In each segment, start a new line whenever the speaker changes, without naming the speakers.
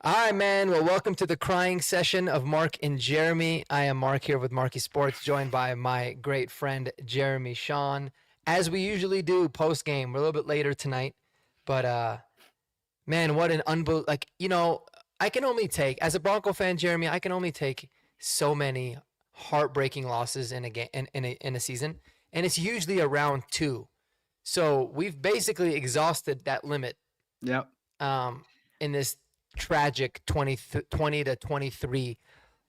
All right, man. Well, welcome to the crying session of Mark and Jeremy. I am Mark here with Marcky Sports, joined by my great friend Jeremy Sean. As we usually do post game, we're a little bit later tonight, but man, what an unbelievable! I can only take as a Bronco fan, Jeremy. I can only take so many heartbreaking losses in a game in a season, and it's usually around two. So we've basically exhausted that limit
Yep.
in this tragic 20 to 23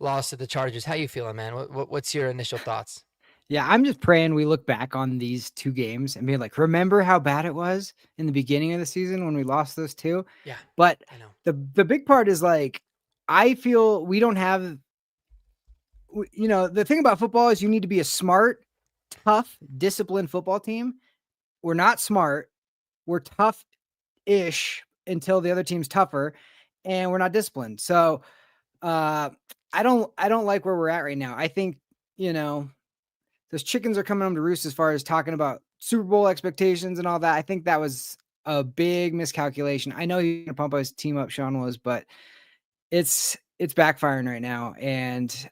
loss to the Chargers. How you feeling, man? What's your initial thoughts?
Yeah, I'm just praying we look back on these two games and be like, remember how bad it was in the beginning of the season when we lost those two?
Yeah,
But
I know.
the big part is like, I feel we don't have, the thing about football is you need to be a smart, tough, disciplined football team. We're not smart. We're tough-ish until the other team's tougher, and we're not disciplined. So I don't like where we're at right now. I think, you know, those chickens are coming home to roost as far as talking about Super Bowl expectations and all that. I think that was a big miscalculation. I know he's gonna pump his team up, Sean was, but it's backfiring right now. And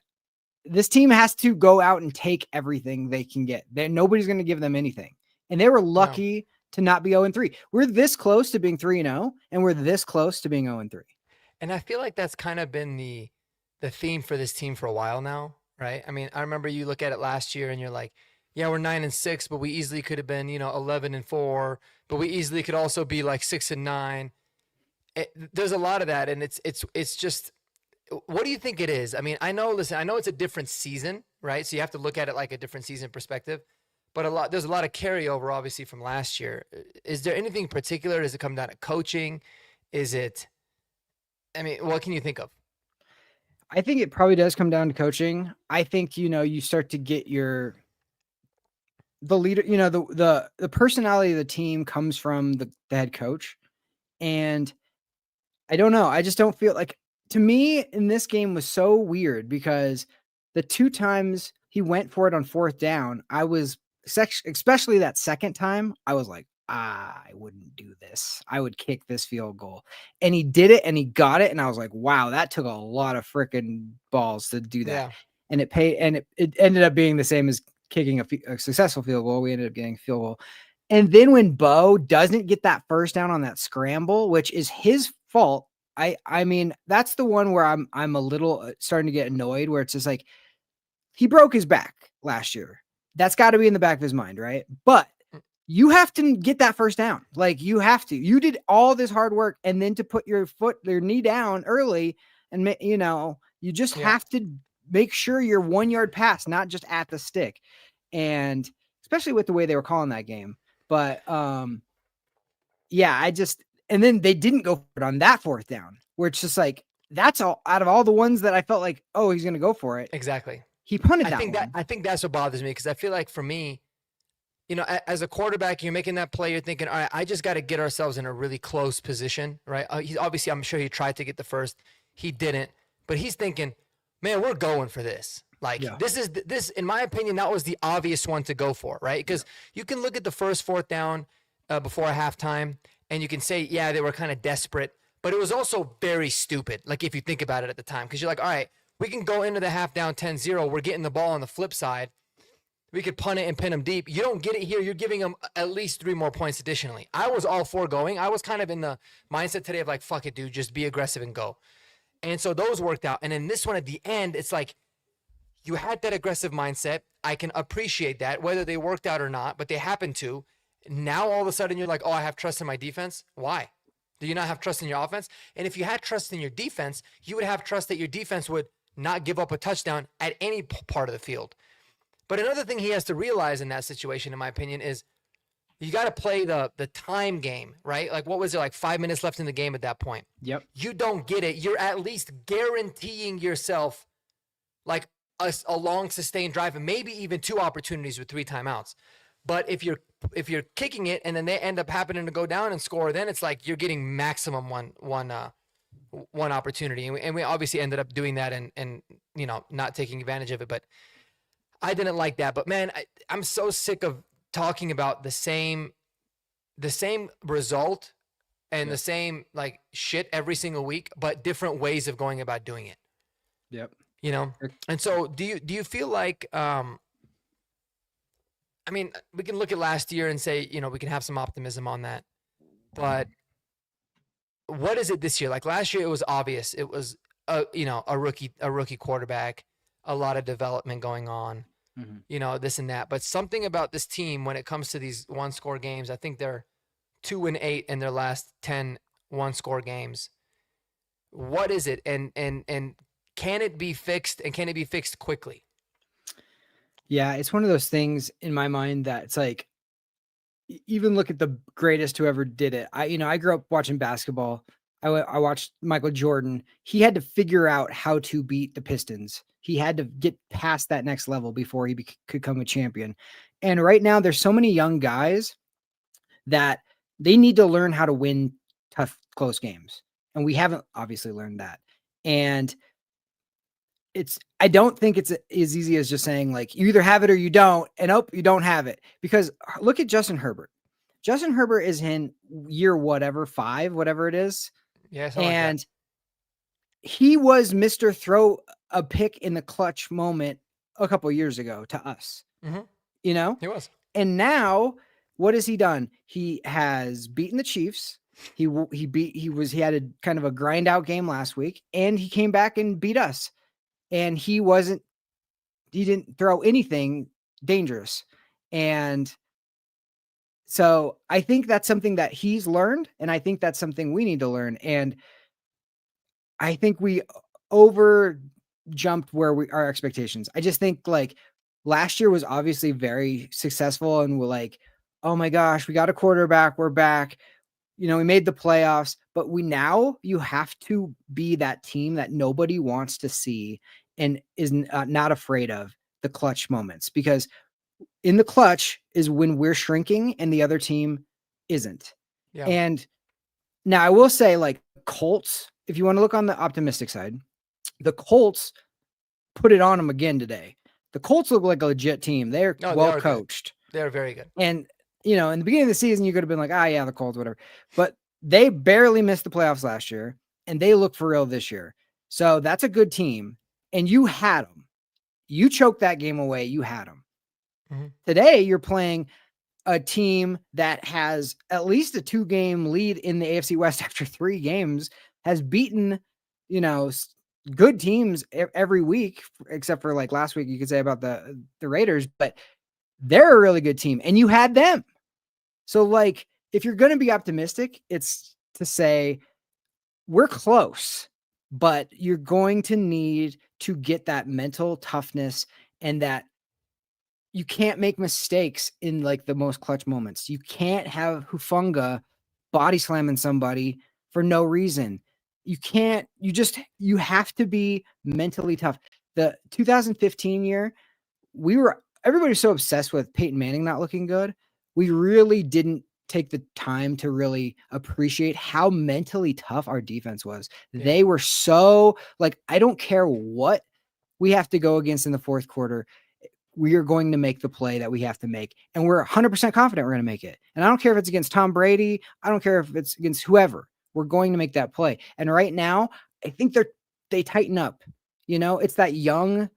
this team has to go out and take everything they can get. Nobody's gonna give them anything. And they were
No.
lucky to not be 0-3. We're this close to being 3-0, and we're this close to being 0-3.
And I feel like that's kind of been the theme for this team for a while now, right? I mean, I remember you look at it last year and you're like, yeah, we're 9-6, but we easily could have been, 11-4, but we easily could also be like 6-9. There's a lot of that, and it's just, what do you think it is? I mean, listen, I know it's a different season, right? So you have to look at it like a different season perspective. But there's a lot of carryover, obviously, from last year. Is there anything particular? Does it come down to coaching? Is it? I mean, what can you think of?
I think it probably does come down to coaching. I think, you start to get the leader, the personality of the team comes from the head coach. And I don't know. I just don't feel like, to me in this game was so weird because the two times he went for it on fourth down, I was especially that second time, I was like, I wouldn't do this. I would kick this field goal. And he did it and he got it. And I was like, wow, that took a lot of freaking balls to do that.
Yeah,
And it paid, and it ended up being the same as kicking a successful field goal. We ended up getting a field goal. And then when Bo doesn't get that first down on that scramble, which is his fault, I mean, that's the one where I'm a little starting to get annoyed, where it's just like, he broke his back last year. That's got to be in the back of his mind, right? But you have to get that first down. Like, you have to. You did all this hard work, and then to put your knee down early, and you just
yeah.
have to make sure you're 1 yard past, not just at the stick. And especially with the way they were calling that game. But yeah, and then they didn't go for it on that fourth down, where it's just like, that's all out of all the ones that I felt like, oh, he's going to go for it.
Exactly.
He punted
I
that
think that
one.
I think that's what bothers me, because I feel like, for me, as a quarterback, you're making that play. You're thinking, all right, I just got to get ourselves in a really close position, right? I'm sure he tried to get the first, he didn't, but he's thinking, man, we're going for this. Like,
Yeah.
this, in my opinion, that was the obvious one to go for, right? Because you can look at the first fourth down before halftime, and you can say, yeah, they were kind of desperate, but it was also very stupid. Like, if you think about it at the time, because you're like, all right, we can go into the half down 10-0. We're getting the ball on the flip side. We could punt it and pin them deep. You don't get it here. You're giving them at least 3 more points additionally. I was all for going. I was kind of in the mindset today of like, fuck it, dude. Just be aggressive and go. And so those worked out. And then this one at the end, it's like, you had that aggressive mindset. I can appreciate that, whether they worked out or not, but they happened to. Now all of a sudden you're like, oh, I have trust in my defense. Why? Do you not have trust in your offense? And if you had trust in your defense, you would have trust that your defense would not give up a touchdown at any part of the field. But another thing he has to realize in that situation, in my opinion, is you got to play the time game, right? Like, what was it, like 5 minutes left in the game at that point?
Yep.
You don't get it. You're at least guaranteeing yourself like a long sustained drive, and maybe even 2 opportunities with 3 timeouts. But if you're kicking it and then they end up happening to go down and score, then it's like you're getting maximum one opportunity, and we obviously ended up doing that and not taking advantage of it. But I didn't like that. But man, I'm so sick of talking about the same result and the same like shit every single week, but different ways of going about doing it.
Yep.
You know? And so do you feel like I mean, we can look at last year and say, you know, we can have some optimism on that. But what is it this year? Like last year it was obvious. It was you know, a rookie quarterback, a lot of development going on.
Mm-hmm.
You know, this and that. But something about this team when it comes to these one-score games, I think they're 2-8 in their last 10 one-score games. What is it? And can it be fixed, and can it be fixed quickly?
Yeah, it's one of those things in my mind that it's like, even look at the greatest who ever did it. I grew up watching basketball. I watched Michael Jordan. He had to figure out how to beat the Pistons. He had to get past that next level before he could become a champion. And right now, there's so many young guys that they need to learn how to win tough, close games. And we haven't obviously learned that. And I don't think it's as easy as just saying like, you either have it or you don't, and you don't have it. Because look at Justin Herbert. Justin Herbert is in year 5, whatever it is.
Yeah,
And
like
he was Mr. Throw a pick in the clutch moment a couple of years ago to us.
Mm-hmm.
You know?
He was.
And now what has he done? He has beaten the Chiefs. He had a kind of a grind out game last week, and he came back and beat us. And he didn't throw anything dangerous. And so I think that's something that he's learned. And I think that's something we need to learn. And I think we over jumped our expectations. I just think like last year was obviously very successful, and we're like, oh my gosh, we got a quarterback. We're back. You know, we made the playoffs, but you have to be that team that nobody wants to see and is not afraid of the clutch moments, because in the clutch is when we're shrinking and the other team isn't.
Yeah.
And now I will say, like, Colts, if you want to look on the optimistic side, the Colts put it on them again today. The Colts look like a legit team. They're well coached.
They're very good.
And, you know, in the beginning of the season, you could have been like, yeah, the Colts, whatever. But they barely missed the playoffs last year, and they look for real this year. So that's a good team. And you had them. You choked that game away. You had them. Mm-hmm. Today, you're playing a team that has at least a 2-game lead in the AFC West after 3 games, has beaten, you know, good teams every week, except for like last week, you could say about the Raiders, but they're a really good team, and you had them. So like, if you're going to be optimistic, it's to say we're close, but you're going to need to get that mental toughness, and that you can't make mistakes in like the most clutch moments. You can't have Hufanga body slamming somebody for no reason. You have to be mentally tough. The 2015 year, everybody was so obsessed with Peyton Manning not looking good. We really didn't take the time to really appreciate how mentally tough our defense was. Yeah. They were so like, I don't care what we have to go against in the fourth quarter. We are going to make the play that we have to make. And we're 100% confident we're going to make it. And I don't care if it's against Tom Brady. I don't care if it's against whoever. We're going to make that play. And right now, I think they tighten up. You know, it's that young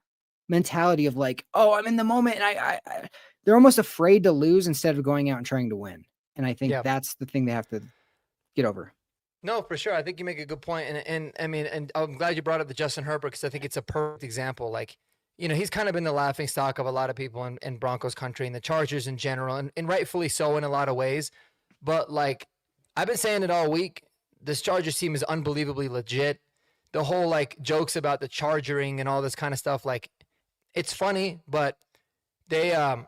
mentality of like, oh, I'm in the moment. And they're almost afraid to lose instead of going out and trying to win. And I think that's the thing they have to get over.
No, for sure. I think you make a good point. And I mean, and I'm glad you brought up the Justin Herbert, because I think it's a perfect example. Like, you know, he's kind of been the laughing stock of a lot of people in Broncos country and the Chargers in general, and rightfully so in a lot of ways. But like, I've been saying it all week, this Chargers team is unbelievably legit. The whole like jokes about the chargering and all this kind of stuff, like, it's funny, but they're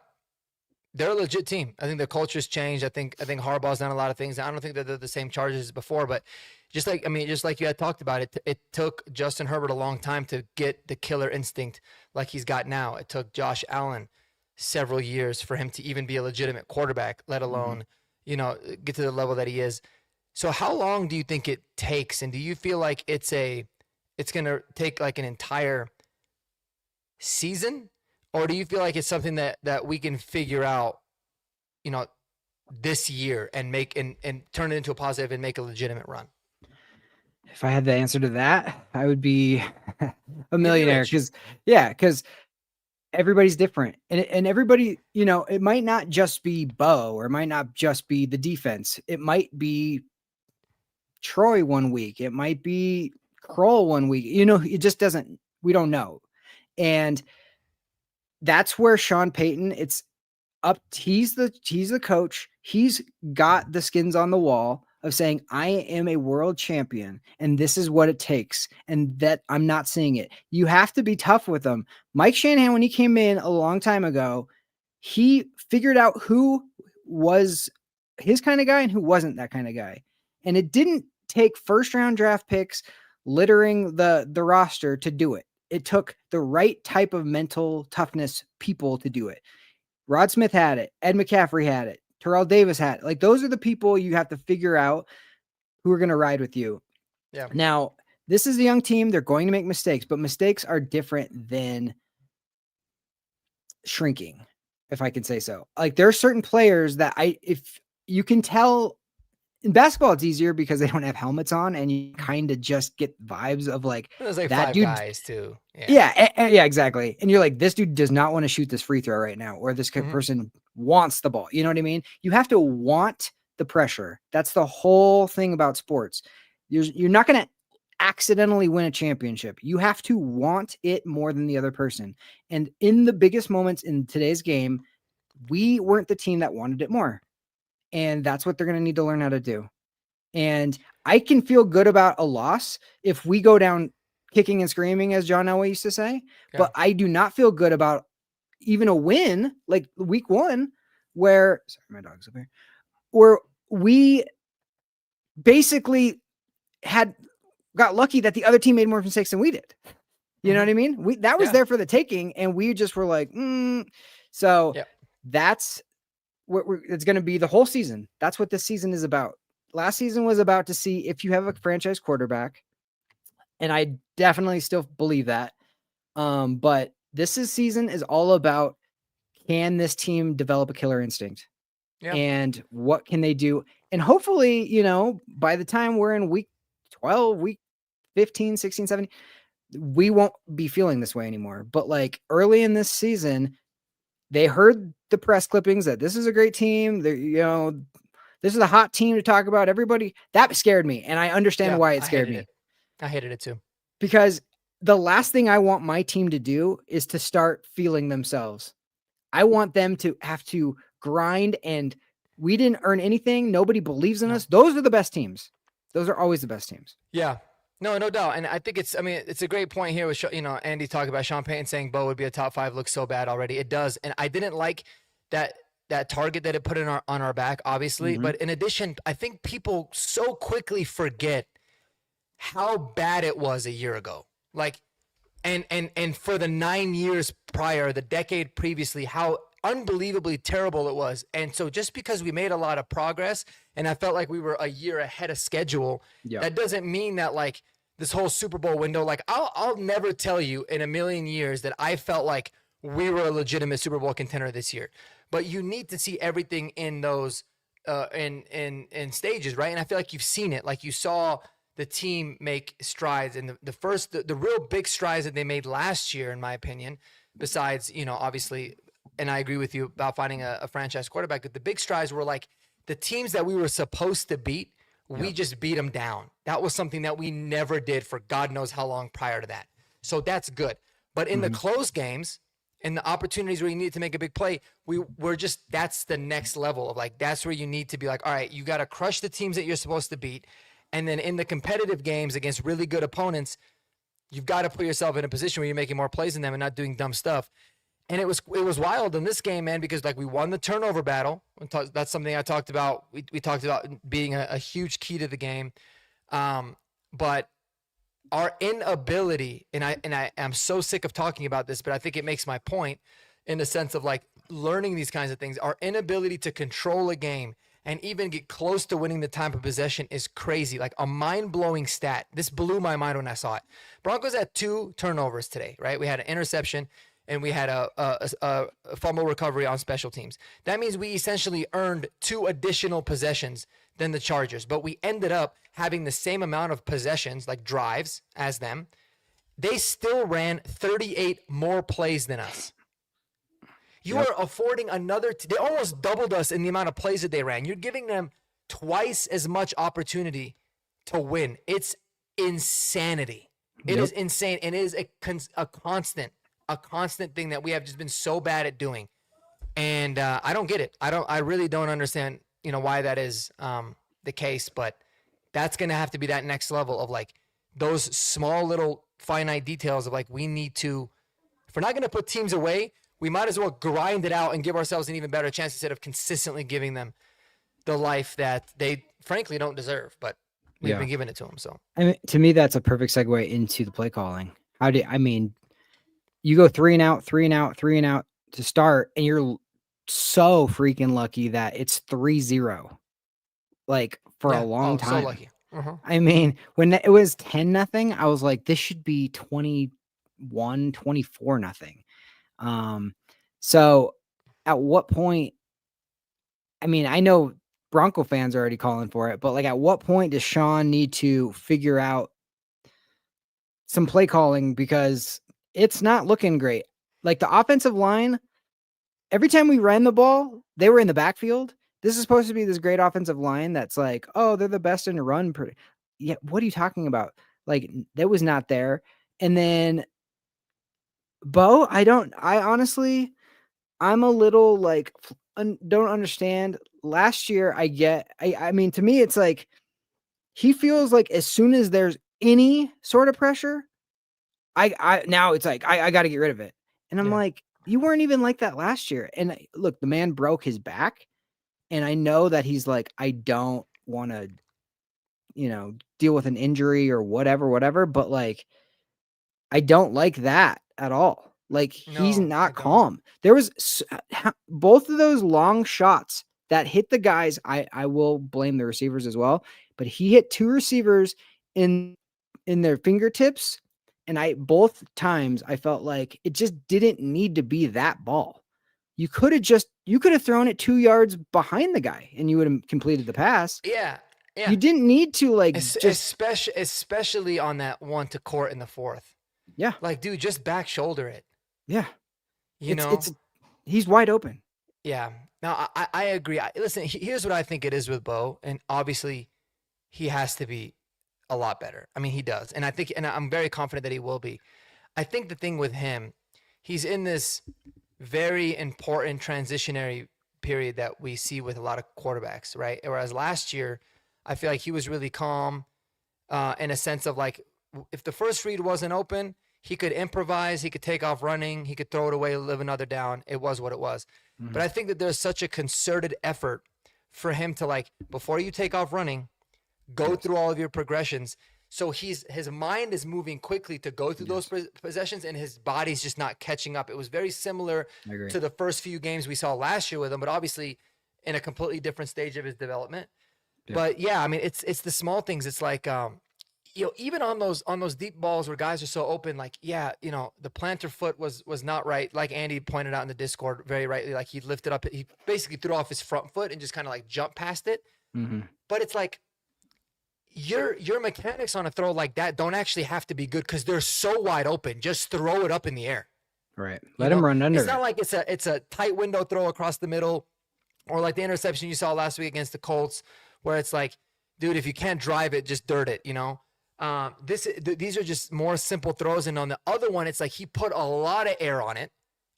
a legit team. I think the culture's changed. I think Harbaugh's done a lot of things. I don't think that they're the same Chargers as before, but just like you had talked about, it took Justin Herbert a long time to get the killer instinct like he's got now. It took Josh Allen several years for him to even be a legitimate quarterback, let alone, you know, get to the level that he is. So how long do you think it takes? And do you feel like it's going to take like an entire season? Or do you feel like it's something that we can figure out, you know, this year and and turn it into a positive and make a legitimate run?
If I had the answer to that, I would be a
You'd be
millionaire.
rich.
Because everybody's different, and everybody, it might not just be Bo, or it might not just be the defense. It might be Troy one week. It might be Kroll one week. It just doesn't. We don't know, and that's where Sean Payton. It's up. He's the coach. He's got the skins on the wall of saying, I am a world champion and this is what it takes. And that I'm not seeing it. You have to be tough with them. Mike Shanahan, when he came in a long time ago, he figured out who was his kind of guy and who wasn't that kind of guy. And it didn't take first round draft picks littering the roster to do it. It took the right type of mental toughness people to do it. Rod Smith had it. Ed McCaffrey had it. Terrell Davis had it. Like, those are the people you have to figure out who are going to ride with you.
Yeah.
Now, this is a young team. They're going to make mistakes, but mistakes are different than shrinking, if I can say so. Like, there are certain players that if you can tell in basketball, it's easier because they don't have helmets on and you kind of just get vibes of like,
There's like
that
5
dude,
guys too.
Yeah, exactly. And you're like, this dude does not want to shoot this free throw right now, or this person wants the ball. You know what I mean? You have to want the pressure. That's the whole thing about sports. You're not going to accidentally win a championship. You have to want it more than the other person. And in the biggest moments in today's game, we weren't the team that wanted it more. And that's what they're going to need to learn how to do. And I can feel good about a loss if we go down kicking and screaming, as John Elway used to say. Yeah. But I do not feel good about even a win like week 1, where sorry, my dog's up here, where we basically got lucky that the other team made more mistakes than we did. You know what I mean? That was there for the taking, and we just were like, So that's what it's going to be the whole season. That's what this season is about. Last season was about to see if you have a franchise quarterback. And I definitely still believe that. But this season is all about, can this team develop a killer instinct? Yeah. And what can they do? And hopefully, by the time we're in week 12, week 15, 16, 17, we won't be feeling this way anymore. But like early in this season, they heard the press clippings that this is a great team. This is a hot team to talk about. Everybody, that scared me. And I understand why it scared me.
I hated it too.
Because the last thing I want my team to do is to start feeling themselves. I want them to have to grind, and we didn't earn anything. Nobody believes in us. Those are the best teams. Those are always the best teams.
Yeah. No doubt. And I think it's a great point here with, Andy talking about Sean Payton saying Bo would be a top 5 looks so bad already. It does. And I didn't like that target that it put on our back, obviously. But in addition, I think people so quickly forget how bad it was a year ago. Like, and for the 9 years prior, the decade previously, how unbelievably terrible it was. And so just because we made a lot of progress and I felt like we were a year ahead of schedule, that doesn't mean that like this whole Super Bowl window, like I'll never tell you in a million years that I felt like we were a legitimate Super Bowl contender this year. But you need to see everything in those in stages, right? And I feel like you've seen it. Like you saw the team make strides, and the real big strides that they made last year, in my opinion, besides, obviously, and I agree with you about finding a franchise quarterback, but the big strides were like the teams that we were supposed to beat, we just beat them down. That was something that we never did for God knows how long prior to that. So that's good. But in the close games and the opportunities where you need to make a big play, that's the next level of like, that's where you need to be like, all right, you got to crush the teams that you're supposed to beat. And then in the competitive games against really good opponents, you've got to put yourself in a position where you're making more plays than them and not doing dumb stuff. And it was wild in this game, man, because like we won the turnover battle. That's something I talked about. We talked about being a huge key to the game. But our inability, and I am so sick of talking about this, but I think it makes my point in the sense of like learning these kinds of things. Our inability to control a game and even get close to winning the time of possession is crazy. Like a mind-blowing stat. This blew my mind when I saw it. Broncos had 2 turnovers today, right? We had an interception and we had a fumble recovery on special teams. That means we essentially earned 2 additional possessions than the Chargers, but we ended up having the same amount of possessions, like drives, as them. They still ran 38 more plays than us. You are affording another. They almost doubled us in the amount of plays that they ran. You're giving them twice as much opportunity to win. It's insanity. It is insane, and it is a constant thing that we have just been so bad at doing. And I don't get it. I really don't understand, why that is the case. But that's gonna have to be that next level of like those small little finite details of like we need to. If we're not gonna put teams away, we might as well grind it out and give ourselves an even better chance instead of consistently giving them the life that they frankly don't deserve. But we've been giving it to them. So
I mean, to me, that's a perfect segue into the play calling. You go 3 and out, 3 and out, 3 and out to start, and you're so freaking lucky that it's 3-0. Like for a long time.
So lucky.
I mean, when it was 10-0, I was like, this should be 21, 24-0. So at what point, I mean, I know Bronco fans are already calling for it, but like at what point does Sean need to figure out some play calling, because it's not looking great. Like the offensive line, every time we ran the ball, they were in the backfield. This is supposed to be this great offensive line that's like, oh, they're the best in the run. Yeah, what are you talking about? Like that was not there. And then Bo, I'm a little like don't understand. Last year, I mean, to me, it's like he feels like as soon as there's any sort of pressure, now it's like I got to get rid of it. And I'm like, you weren't even like that last year. And look, the man broke his back, and I know that he's like, I don't want to, deal with an injury or whatever. But like, I don't like that at all. Like he's not calm. There was both of those long shots that hit the guys. I will blame the receivers as well, but he hit 2 receivers in their fingertips. And both times I felt like it just didn't need to be that ball. You could have thrown it 2 yards behind the guy and you would have completed the pass.
Yeah.
You didn't need to
especially on that one to Court in the 4th.
Yeah.
Like, dude, just back shoulder it.
Yeah. He's wide open.
Yeah. Now, I agree. Listen, here's what I think it is with Bo, and obviously he has to be a lot better. I mean, he does. And I'm very confident that he will be. I think the thing with him, he's in this very important transitionary period that we see with a lot of quarterbacks, right? Whereas last year, I feel like he was really calm in a sense of like, if the first read wasn't open, he could improvise, he could take off running, he could throw it away, live another down. It was what it was. Mm-hmm. But I think that there's such a concerted effort for him to like, before you take off running, go through all of your progressions. So his mind is moving quickly to go through those possessions, and his body's just not catching up. It was very similar to the first few games we saw last year with him, but obviously in a completely different stage of his development. Yeah. But yeah, I mean, it's the small things. It's like, even on those deep balls where guys are so open, like, the planter foot was not right. Like Andy pointed out in the Discord very rightly, like he lifted up, he basically threw off his front foot and just kind of like jumped past it. Mm-hmm. But it's like, your mechanics on a throw like that don't actually have to be good because they're so wide open. Just throw it up in the air.
Right. Let him run under.
It's not like it's a tight window throw across the middle, or like the interception you saw last week against the Colts, where it's like, dude, if you can't drive it, just dirt it, These are just more simple throws, and on the other one, it's like he put a lot of air on it,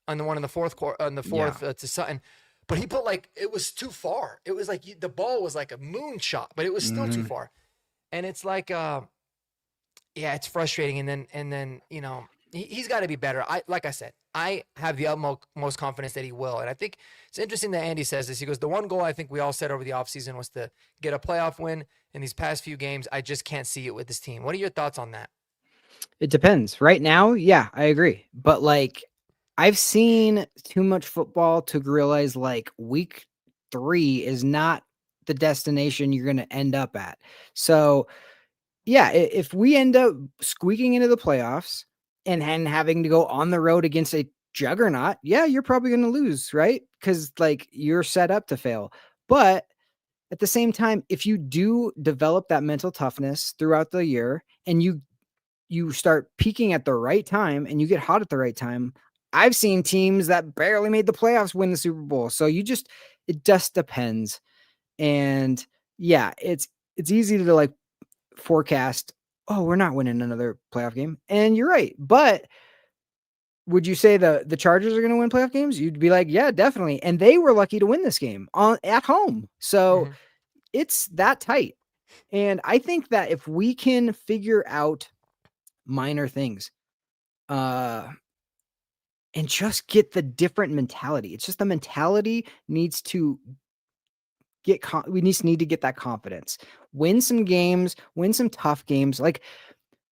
on the one in the fourth to Sutton, but he put it was too far. It was like the ball was like a moonshot, but it was still too far, and it's like, it's frustrating. And then he's got to be better. Like I said, I have the utmost confidence that he will, and I think it's interesting that Andy says this. He goes, the one goal I think we all said over the offseason was to get a playoff win. In these past few games, I just can't see it with this team. What are your thoughts on that?
It depends. Right now, yeah, I agree. But I've seen too much football to realize week 3 is not the destination you're going to end up at. So, yeah, if we end up squeaking into the playoffs and having to go on the road against a juggernaut, yeah, you're probably going to lose, right? Because like you're set up to fail. But at the same time, if you do develop that mental toughness throughout the year and you start peaking at the right time and you get hot at the right time, I've seen teams that barely made the playoffs win the Super Bowl. So it just depends. And yeah, it's easy to like forecast, oh, we're not winning another playoff game. And you're right. But would you say the Chargers are going to win playoff games? You'd be like, yeah, definitely. And they were lucky to win this game at home. So
Mhm.
it's that tight. And I think that if we can figure out minor things, and just get the different mentality. It's just the mentality needs to we need to get that confidence. Win some games, win some tough games. Like,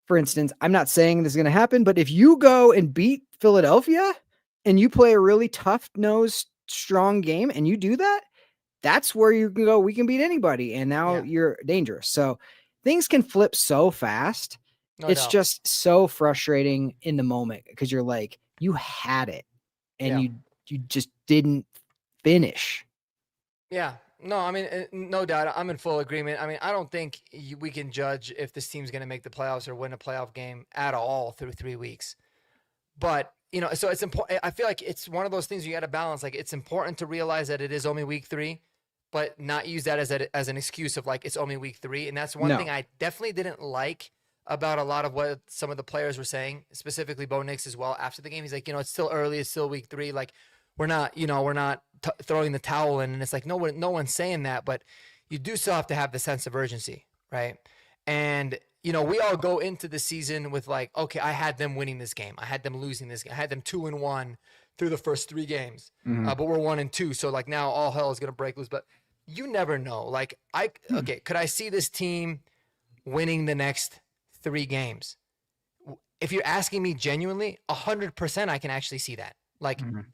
for instance, I'm not saying this is going to happen, but if you go and beat Philadelphia and you play a really tough-nosed, strong game and you do that, that's where you can go, we can beat anybody. And now
Yeah,
you're dangerous. So things can flip so fast.
no
It's
doubt.
just so frustrating in the moment because you're like, you had it and
Yeah.
you just didn't finish.
Yeah. No, I mean, no doubt. I'm in full agreement. I mean, I don't think we can judge if this team's going to make the playoffs or win a playoff game at all through 3 weeks. But, so it's important. I feel like it's one of those things you got to balance. Like, it's important to realize that it is only week 3, but not use that as an excuse of like, it's only week 3. And that's one
No.
thing I definitely didn't like about a lot of what some of the players were saying, specifically Bo Nix as well after the game. He's like, it's still early. It's still week 3. Like, we're not throwing the towel in. And it's like, no one's saying that, but you do still have to have the sense of urgency, right? And we all go into the season with like, okay, I had them winning this game, I had them losing this game, I had them 2-1 through the first 3 games,
Mhm.
but we're 1-2, so like now all hell is gonna break loose. But you never know. Like could I see this team winning the next 3 games? If you're asking me genuinely, 100%, I can actually see that. Like
Mhm.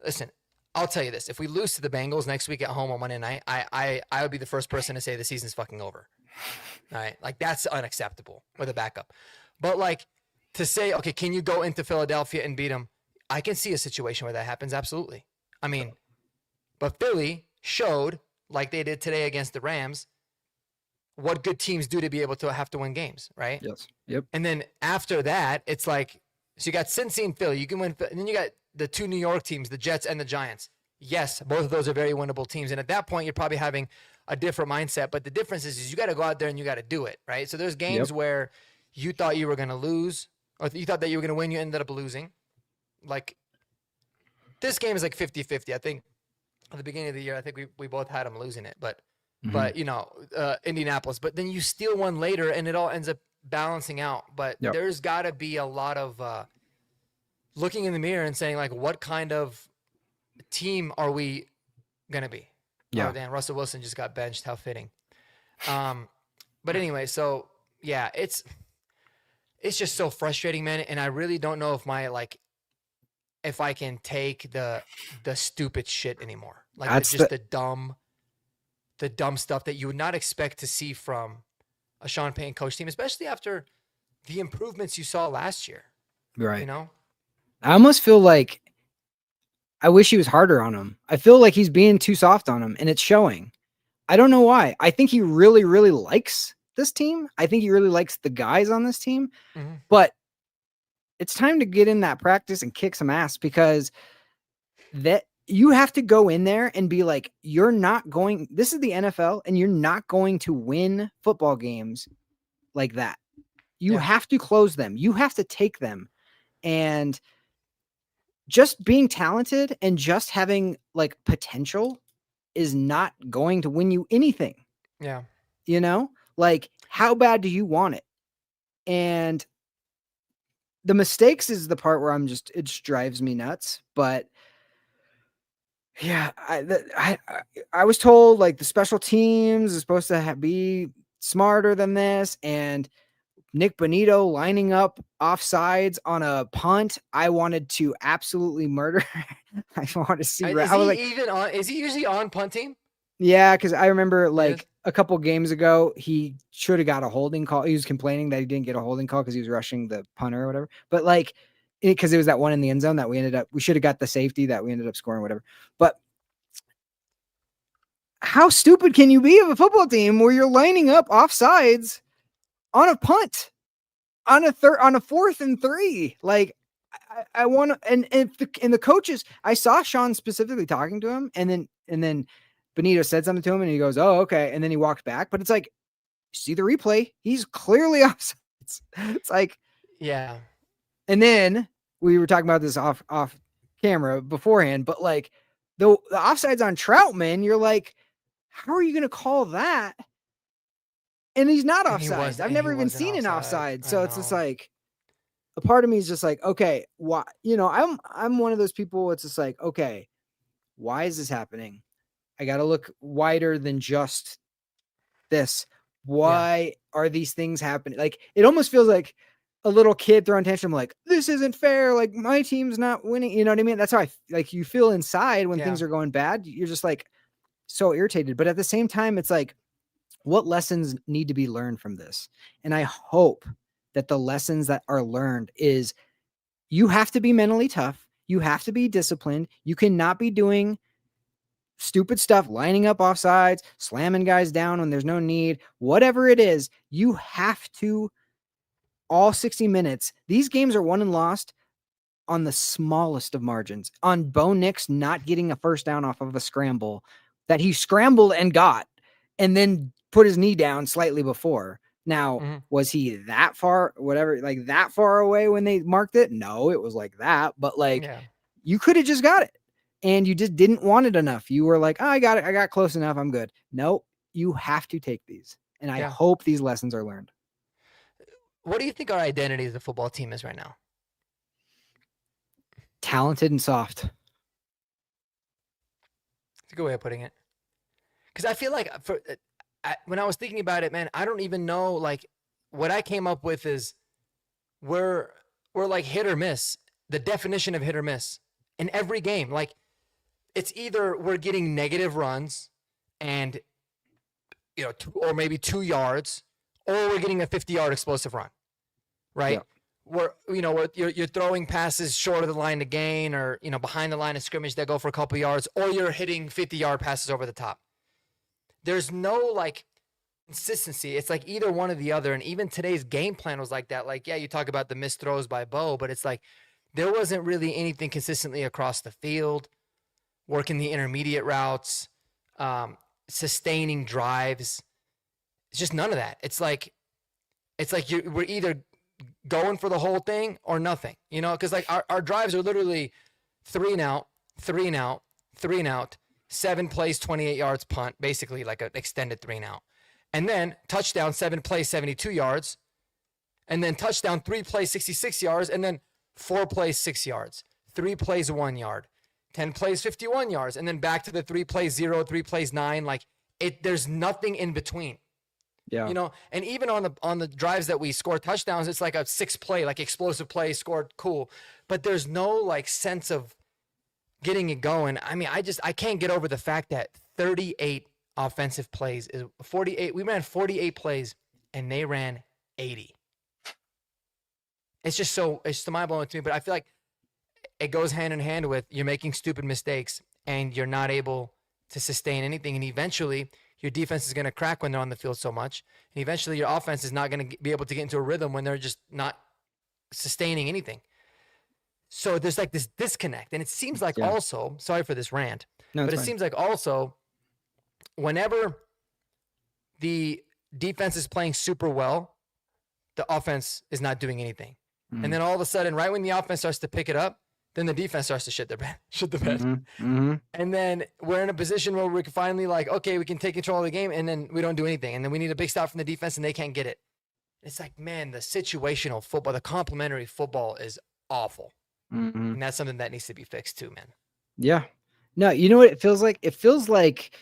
listen, I'll tell you this: if we lose to the Bengals next week at home on Monday night, I would be the first person to say the season's fucking over. All right, like that's unacceptable with a backup. But like to say, okay, can you go into Philadelphia and beat them? I can see a situation where that happens. Absolutely. I mean, but Philly showed, like they did today against the Rams, what good teams do to be able to have to win games, right?
Yes. Yep.
And then after that, it's like, so you got Cincy and Philly. You can win. And then you got the 2 New York teams, the Jets and the Giants. Yes, both of those are very winnable teams. And at that point, you're probably having a different mindset. But the difference is you got to go out there and you got to do it, right? So there's games
Yep.
where you thought you were going to lose, or you thought that you were going to win, you ended up losing. Like this game is like 50-50. I think at the beginning of the year, I think we both had them losing it. But Indianapolis. But then you steal one later and it all ends up balancing out. But
Yep.
there's got to be a lot of looking in the mirror and saying, like, what kind of team are we going to be?
Yeah.
Oh, damn, Russell Wilson just got benched. How fitting. But anyway, so, yeah, it's just so frustrating, man. And I really don't know if I can take the stupid shit anymore. Like,
That's
the dumb stuff that you would not expect to see from a Sean Payton coach team, especially after the improvements you saw last year.
right.
I
almost feel like I wish he was harder on him. I feel like he's being too soft on him and it's showing. I don't know why. I think he really, really likes this team. I think he really likes the guys on this team, but it's time to get in that practice and kick some ass because that you have to go in there and be like, this is the NFL and you're not going to win football games like that. You have to close them. You have to take them. And just being talented and just having like potential is not going to win you anything.
Yeah.
Like how bad do you want it? And the mistakes is the part where it just drives me nuts. But yeah, I was told like the special teams is supposed to be smarter than this, and Nick Bonito lining up offsides on a punt. I wanted to absolutely murder. I want to see.
Is
I was like,
he even on? Is he usually on punt team?
yeah, because I remember
He is?
like a couple games ago, he should have got a holding call. He was complaining that he didn't get a holding call because he was rushing the punter or whatever. But like, because it was that one in the end zone that we should have got the safety that we ended up scoring, whatever. But how stupid can you be of a football team where you're lining up offsides on a punt on a 4th and 3? Like, I want to, and the coaches, I saw Sean specifically talking to him, and then Benito said something to him and he goes, "Oh, okay." And then he walked back, but it's like, see the replay. He's clearly offsides. It's like,
yeah.
And then we were talking about this off camera beforehand, but like the offsides on Troutman, you're like, how are you going to call that? And he's not offside. I've never even seen an offside. So it's just like, a part of me is just like, okay, why? I'm one of those people. It's just like, okay, why is this happening? I got to look wider than just this. Why are these things happening? Like, it almost feels like a little kid throwing tantrum, like, this isn't fair. Like, my team's not winning. You know what I mean? That's how you feel inside when things are going bad. You're just like so irritated. But at the same time, it's like, what lessons need to be learned from this? And I hope that the lessons that are learned is you have to be mentally tough. You have to be disciplined. You cannot be doing stupid stuff, lining up offsides, slamming guys down when there's no need, whatever it is. You have to, all 60 minutes. These games are won and lost on the smallest of margins. On Bo Nix not getting a first down off of a scramble that he scrambled and got, and then put his knee down slightly before. Now, was he that far, that far away when they marked it? No, it was like that. But you could have just got it, and you just didn't want it enough. You were like, oh, I got it. I got close enough. I'm good. Nope. You have to take these. And I hope these lessons are learned.
What do you think our identity as a football team is right now?
Talented and soft.
It's a good way of putting it. Because I feel like when I was thinking about it, man, I don't even know, like, what I came up with is we're like hit or miss, the definition of hit or miss in every game. Like, it's either we're getting negative runs and, or maybe 2 yards, or we're getting a 50-yard explosive run, right? Yeah. You're throwing passes short of the line to gain, or, behind the line of scrimmage that go for a couple yards, or you're hitting 50-yard passes over the top. There's no consistency. It's like either one or the other. And even today's game plan was like that. Like, yeah, you talk about the missed throws by Bo, but it's like there wasn't really anything consistently across the field, working the intermediate routes, sustaining drives. It's just none of that. It's like we're either going for the whole thing or nothing, because like our drives are literally 3 and out, 3 and out, 3 and out, 7 plays, 28 yards, punt, basically like an extended 3 and out. And then touchdown, 7 plays, 72 yards. And then touchdown, 3 plays, 66 yards. And then 4 plays, 6 yards. 3 plays, 1 yard. 10 plays, 51 yards. And then back to the 3 plays, 0, 3 plays, 9. Like, there's nothing in between. Yeah. And even on the drives that we score touchdowns, it's like a 6-play, like explosive play, scored, cool. But there's no sense of getting it going. I mean, I can't get over the fact that 38 offensive plays is 48. We ran 48 plays and they ran 80. It's just mind blowing to me, but I feel like it goes hand in hand with you're making stupid mistakes and you're not able to sustain anything. And eventually your defense is going to crack when they're on the field so much. And eventually your offense is not going to be able to get into a rhythm when they're just not sustaining anything. So there's this disconnect. And it seems like also, sorry for this rant, but it seems like also whenever the defense is playing super well, the offense is not doing anything. And then all of a sudden, right when the offense starts to pick it up, then the defense starts to shit the bed. And then we're in a position where we can finally okay, we can take control of the game, and then we don't do anything. And then we need a big stop from the defense and they can't get it. It's like, man, the situational football, the complementary football is awful. And that's something that needs to be fixed too, man.
Yeah. No, you know what it feels like? It feels like,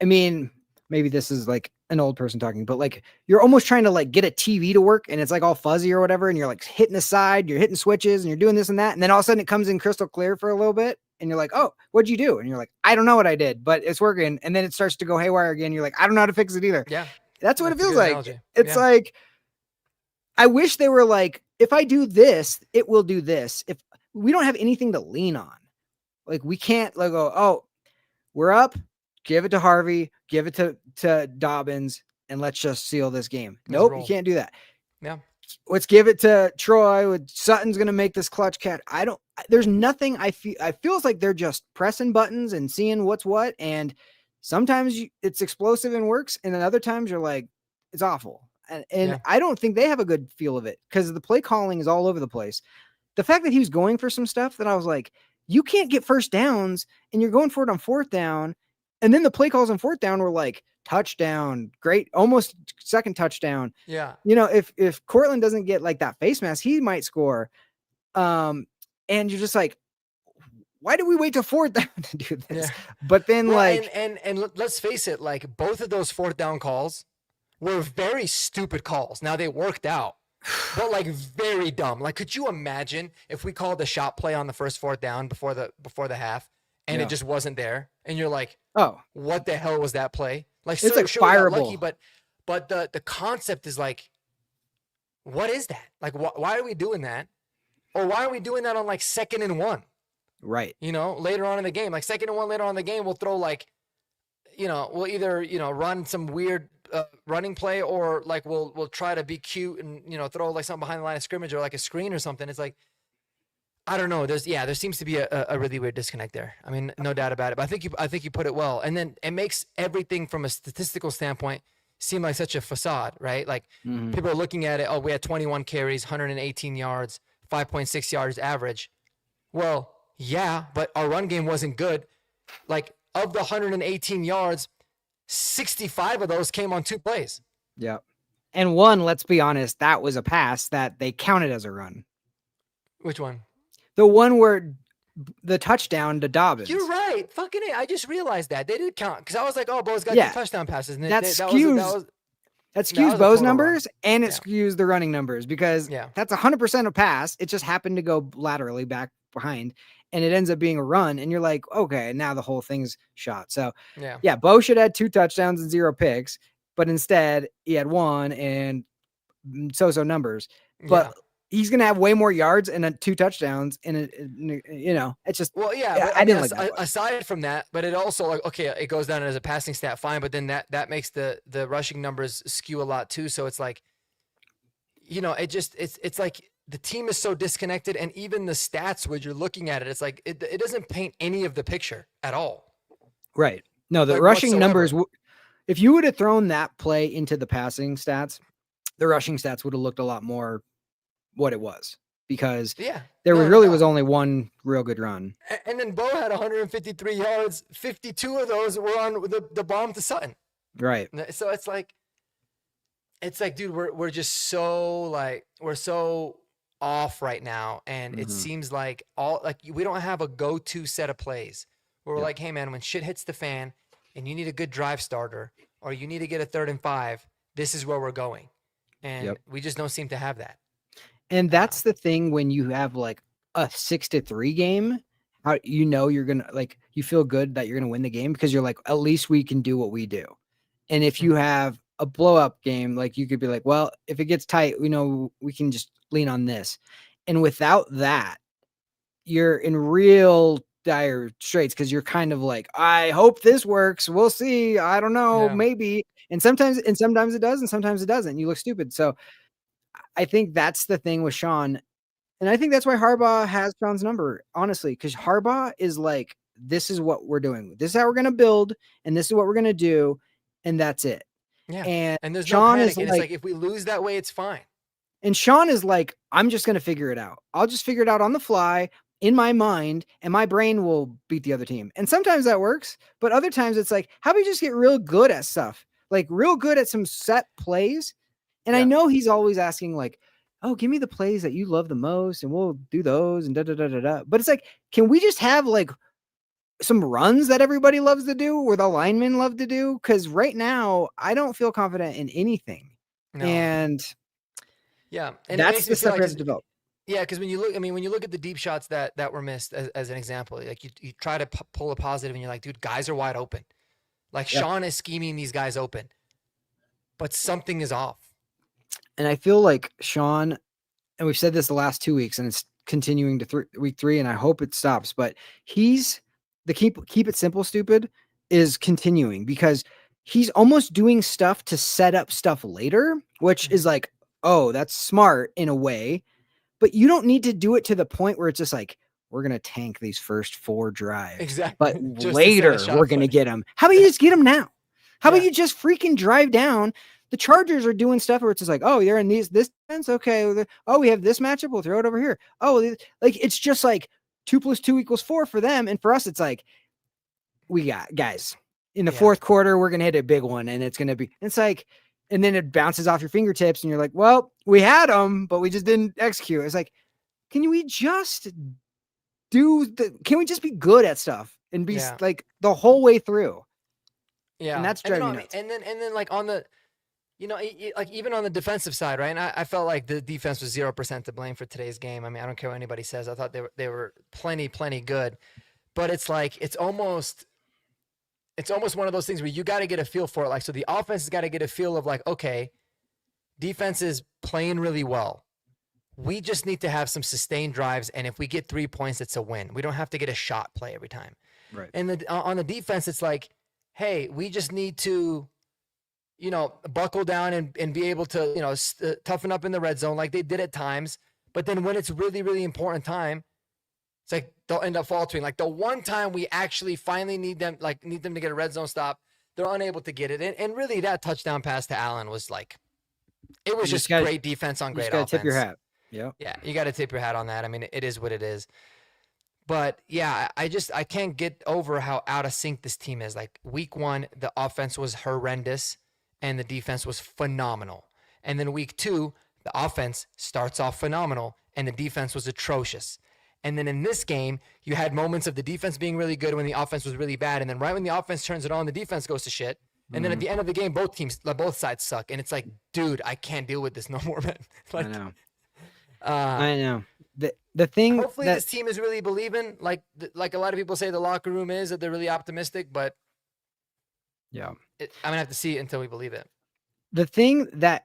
I mean, maybe this is an old person talking, but you're almost trying to get a TV to work and it's all fuzzy or whatever. And you're hitting the side, you're hitting switches and you're doing this and that. And then all of a sudden it comes in crystal clear for a little bit. And you're like, oh, what'd you do? And you're like, I don't know what I did, but it's working. And then it starts to go haywire again. You're like, I don't know how to fix it either.
Yeah.
That's what it feels like. It's I wish they were if I do this, it will do this. If we don't have anything to lean on, like we can't like go, oh, we're up, give it to Harvey, give it to Dobbins, and let's just seal this game. Nope, you can't do that.
Yeah.
Let's give it to Troy. Sutton's going to make this clutch catch. There's nothing I feels like they're just pressing buttons and seeing what's what. And sometimes it's explosive and works. And then other times you're like, it's awful. And I don't think they have a good feel of it because the play calling is all over the place. The fact that he was going for some stuff that I was like, you can't get first downs and you're going for it on fourth down. And then the play calls on fourth down were like, touchdown, great, almost second touchdown.
Yeah.
You know, if Cortland doesn't get like that face mask, he might score. And you're just like, why did we wait till fourth down to do this? Yeah. But then
and let's face it, like both of those fourth down calls were very stupid calls. Now they worked out, but like very dumb. Like, could you imagine if we called a shot play on the first fourth down before the half and it just wasn't there? And you're like, oh, what the hell was that play? Like,
it's like fireable.
Lucky, but the concept is like, what is that? Like, why are we doing that? Or why are we doing that on like 2nd and 1?
Right.
You know, later on in the game, like 2nd and 1 later on in the game, we'll throw like, you know, we'll either, you know, run some weird running play or like we'll try to be cute and, you know, throw like something behind the line of scrimmage or like a screen or something. It's like, I don't know. There seems to be a really weird disconnect there. I mean, no doubt about it. But I think you put it well. And then it makes everything from a statistical standpoint seem like such a facade, right? Like people are looking at it. Oh, we had 21 carries, 118 yards, 5.6 yards average. Well, yeah, but our run game wasn't good. Like of the 118 yards, 65 of those came on 2 plays.
Yeah. And one, let's be honest, that was a pass that they counted as a run.
Which one?
The one where the touchdown to Dobbins.
You're right. Fucking it. I just realized that. They did count. Because I was like, oh, Bo's got 2 touchdown passes. And
that skews Bo's numbers and it skews the running numbers because that's 100% a pass. It just happened to go laterally back behind and it ends up being a run. And you're like, okay, now the whole thing's shot. So yeah, Bo should have 2 touchdowns and 0 picks, but instead he had 1 and so numbers. But he's going to have way more yards and 2 touchdowns. And, you know, it's just,
well, but I didn't like that. Aside from that, but it also like, okay, it goes down as a passing stat, fine. But then that makes the rushing numbers skew a lot too. So it's like, you know, it's like the team is so disconnected. And even the stats, when you're looking at it, it's like, it doesn't paint any of the picture at all.
Right. No, the rushing numbers, if you would have thrown that play into the passing stats, the rushing stats would have looked a lot more what it was because there was only one real good run.
And then Bo had 153 yards. 52 of those were on the bomb to Sutton.
Right.
So it's like, dude, we're just so like, we're so off right now. And it seems like we don't have a go-to set of plays where we're like, hey man, when shit hits the fan and you need a good drive starter or you need to get a 3rd and 5, this is where we're going. And we just don't seem to have that.
And that's the thing when you have like a 6-3 game, how you know you're going to like, you feel good that you're going to win the game because you're like, at least we can do what we do. And if you have a blow up game, like you could be like, well, if it gets tight, we know we can just lean on this. And without that, you're in real dire straits because you're kind of like, I hope this works. We'll see. I don't know, maybe. And sometimes it does and sometimes it doesn't. You look stupid. So I think that's the thing with Sean. And I think that's why Harbaugh has Sean's number, honestly, because Harbaugh is like, this is what we're doing. This is how we're going to build. And this is what we're going to do. And that's it.
Yeah. And there's Sean no panic. And it's like, if we lose that way, it's fine.
And Sean is like, I'm just going to figure it out. I'll just figure it out on the fly in my mind and my brain will beat the other team. And sometimes that works, but other times it's like, how about we just get real good at stuff, like real good at some set plays. And I know he's always asking like, oh, give me the plays that you love the most and we'll do those and da. But it's like, can we just have like some runs that everybody loves to do or the linemen love to do? Because right now I don't feel confident in anything. No. And that's the stuff we have to develop.
Yeah, because when you look at the deep shots that were missed as an example, like you try to pull a positive and you're like, dude, guys are wide open. Like Sean is scheming these guys open, but something is off.
And I feel like Sean and we've said this the last 2 weeks, and it's continuing to week 3, and I hope it stops. But he's the keep it simple, stupid is continuing because he's almost doing stuff to set up stuff later, which is like, oh, that's smart in a way, but you don't need to do it to the point where it's just like, we're going to tank these first 4 drives.
Exactly.
But later we're going to get them. How about you just get them now? How about you just freaking drive down? The Chargers are doing stuff where it's just like, oh, they're in this defense. Okay. Oh, we have this matchup. We'll throw it over here. Oh, like it's just like 2 + 2 = 4 for them. And for us, it's like, we got guys in the fourth quarter, we're going to hit a big one. And it's like, and then it bounces off your fingertips and you're like, well, we had them, but we just didn't execute. It's like, can we just be good at stuff and be like the whole way through?
Yeah.
And that's driving me nuts.
And then like on the, like even on the defensive side, right? And I felt like the defense was 0% to blame for today's game. I mean, I don't care what anybody says. I thought they were plenty good, but it's like, it's almost one of those things where you got to get a feel for it. Like, so the offense has got to get a feel of like, okay, defense is playing really well. We just need to have some sustained drives. And if we get 3 points, it's a win. We don't have to get a shot play every time.
Right.
And on the defense, it's like, hey, we just need to, buckle down and be able to, toughen up in the red zone like they did at times. But then when it's really, really important time, it's like they'll end up faltering. Like the one time we actually finally need them to get a red zone stop, they're unable to get it. And really that touchdown pass to Allen was like, it was just great defense on great offense.
Tip your hat. Yeah.
Yeah. You got to tip your hat on that. I mean, it is what it is. But yeah, I can't get over how out of sync this team is. Like week 1, the offense was horrendous and the defense was phenomenal. And then week 2, the offense starts off phenomenal and the defense was atrocious. And then in this game, you had moments of the defense being really good when the offense was really bad. And then right when the offense turns it on, the defense goes to shit. And then at the end of the game, both sides suck. And it's like, dude, I can't deal with this no more, man. Like,
I know. The thing
hopefully this team is really believing, like a lot of people say the locker room is, that they're really optimistic, but I'm gonna have to see it until we believe it.
The thing that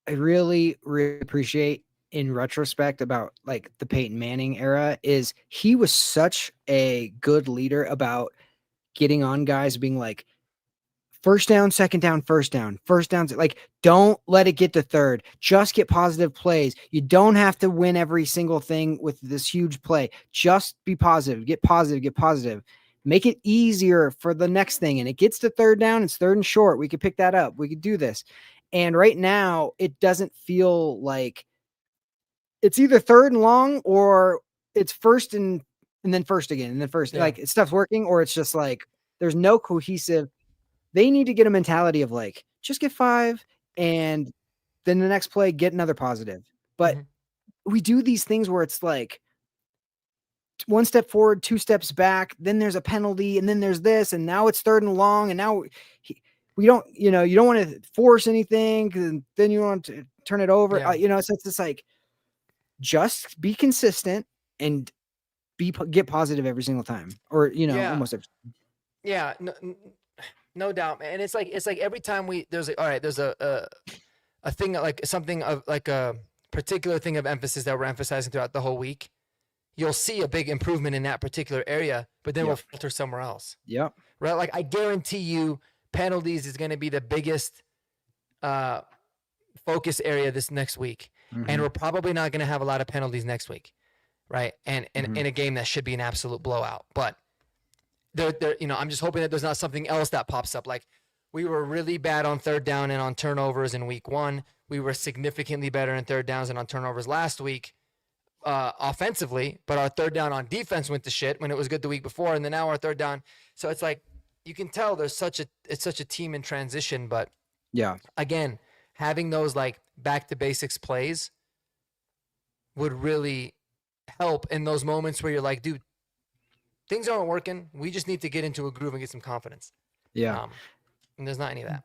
I really, really appreciate in retrospect about like the Peyton Manning era is he was such a good leader about getting on guys being like, first down, second down, first down. Like, don't let it get to third. Just get positive plays. You don't have to win every single thing with this huge play. Just be positive. Get positive. Make it easier for the next thing. And it gets to third down. It's third and short. We could pick that up. We could do this. And right now, it doesn't feel like it's either third and long or it's first and then first again. And then first. Like, stuff's working, or it's just like there's no cohesive. They need to get a mentality of like, just get 5 and then the next play, get another positive. But we do these things where it's like 1 step forward, 2 steps back, then there's a penalty, and then there's this, and now it's third and long, and now we don't, you don't want to force anything, because then you want to turn it over. So it's just like, just be consistent and get positive every single time, or almost every.
Yeah. No doubt, man. And it's like every time there's a thing like something of like a particular thing of emphasis that we're emphasizing throughout the whole week. You'll see a big improvement in that particular area, but then we'll filter somewhere else.
Yep.
Right. Like I guarantee you, penalties is going to be the biggest focus area this next week, and we're probably not going to have a lot of penalties next week, right? And in a game that should be an absolute blowout, but. I'm just hoping that there's not something else that pops up. Like we were really bad on third down and on turnovers in week 1. We were significantly better in third downs and on turnovers last week offensively, but our third down on defense went to shit when it was good the week before. And then now our third down. So it's like, you can tell it's such a team in transition, but again, having those like back to basics plays would really help in those moments where you're like, dude, things aren't working. We just need to get into a groove and get some confidence.
Yeah.
And there's not any of that.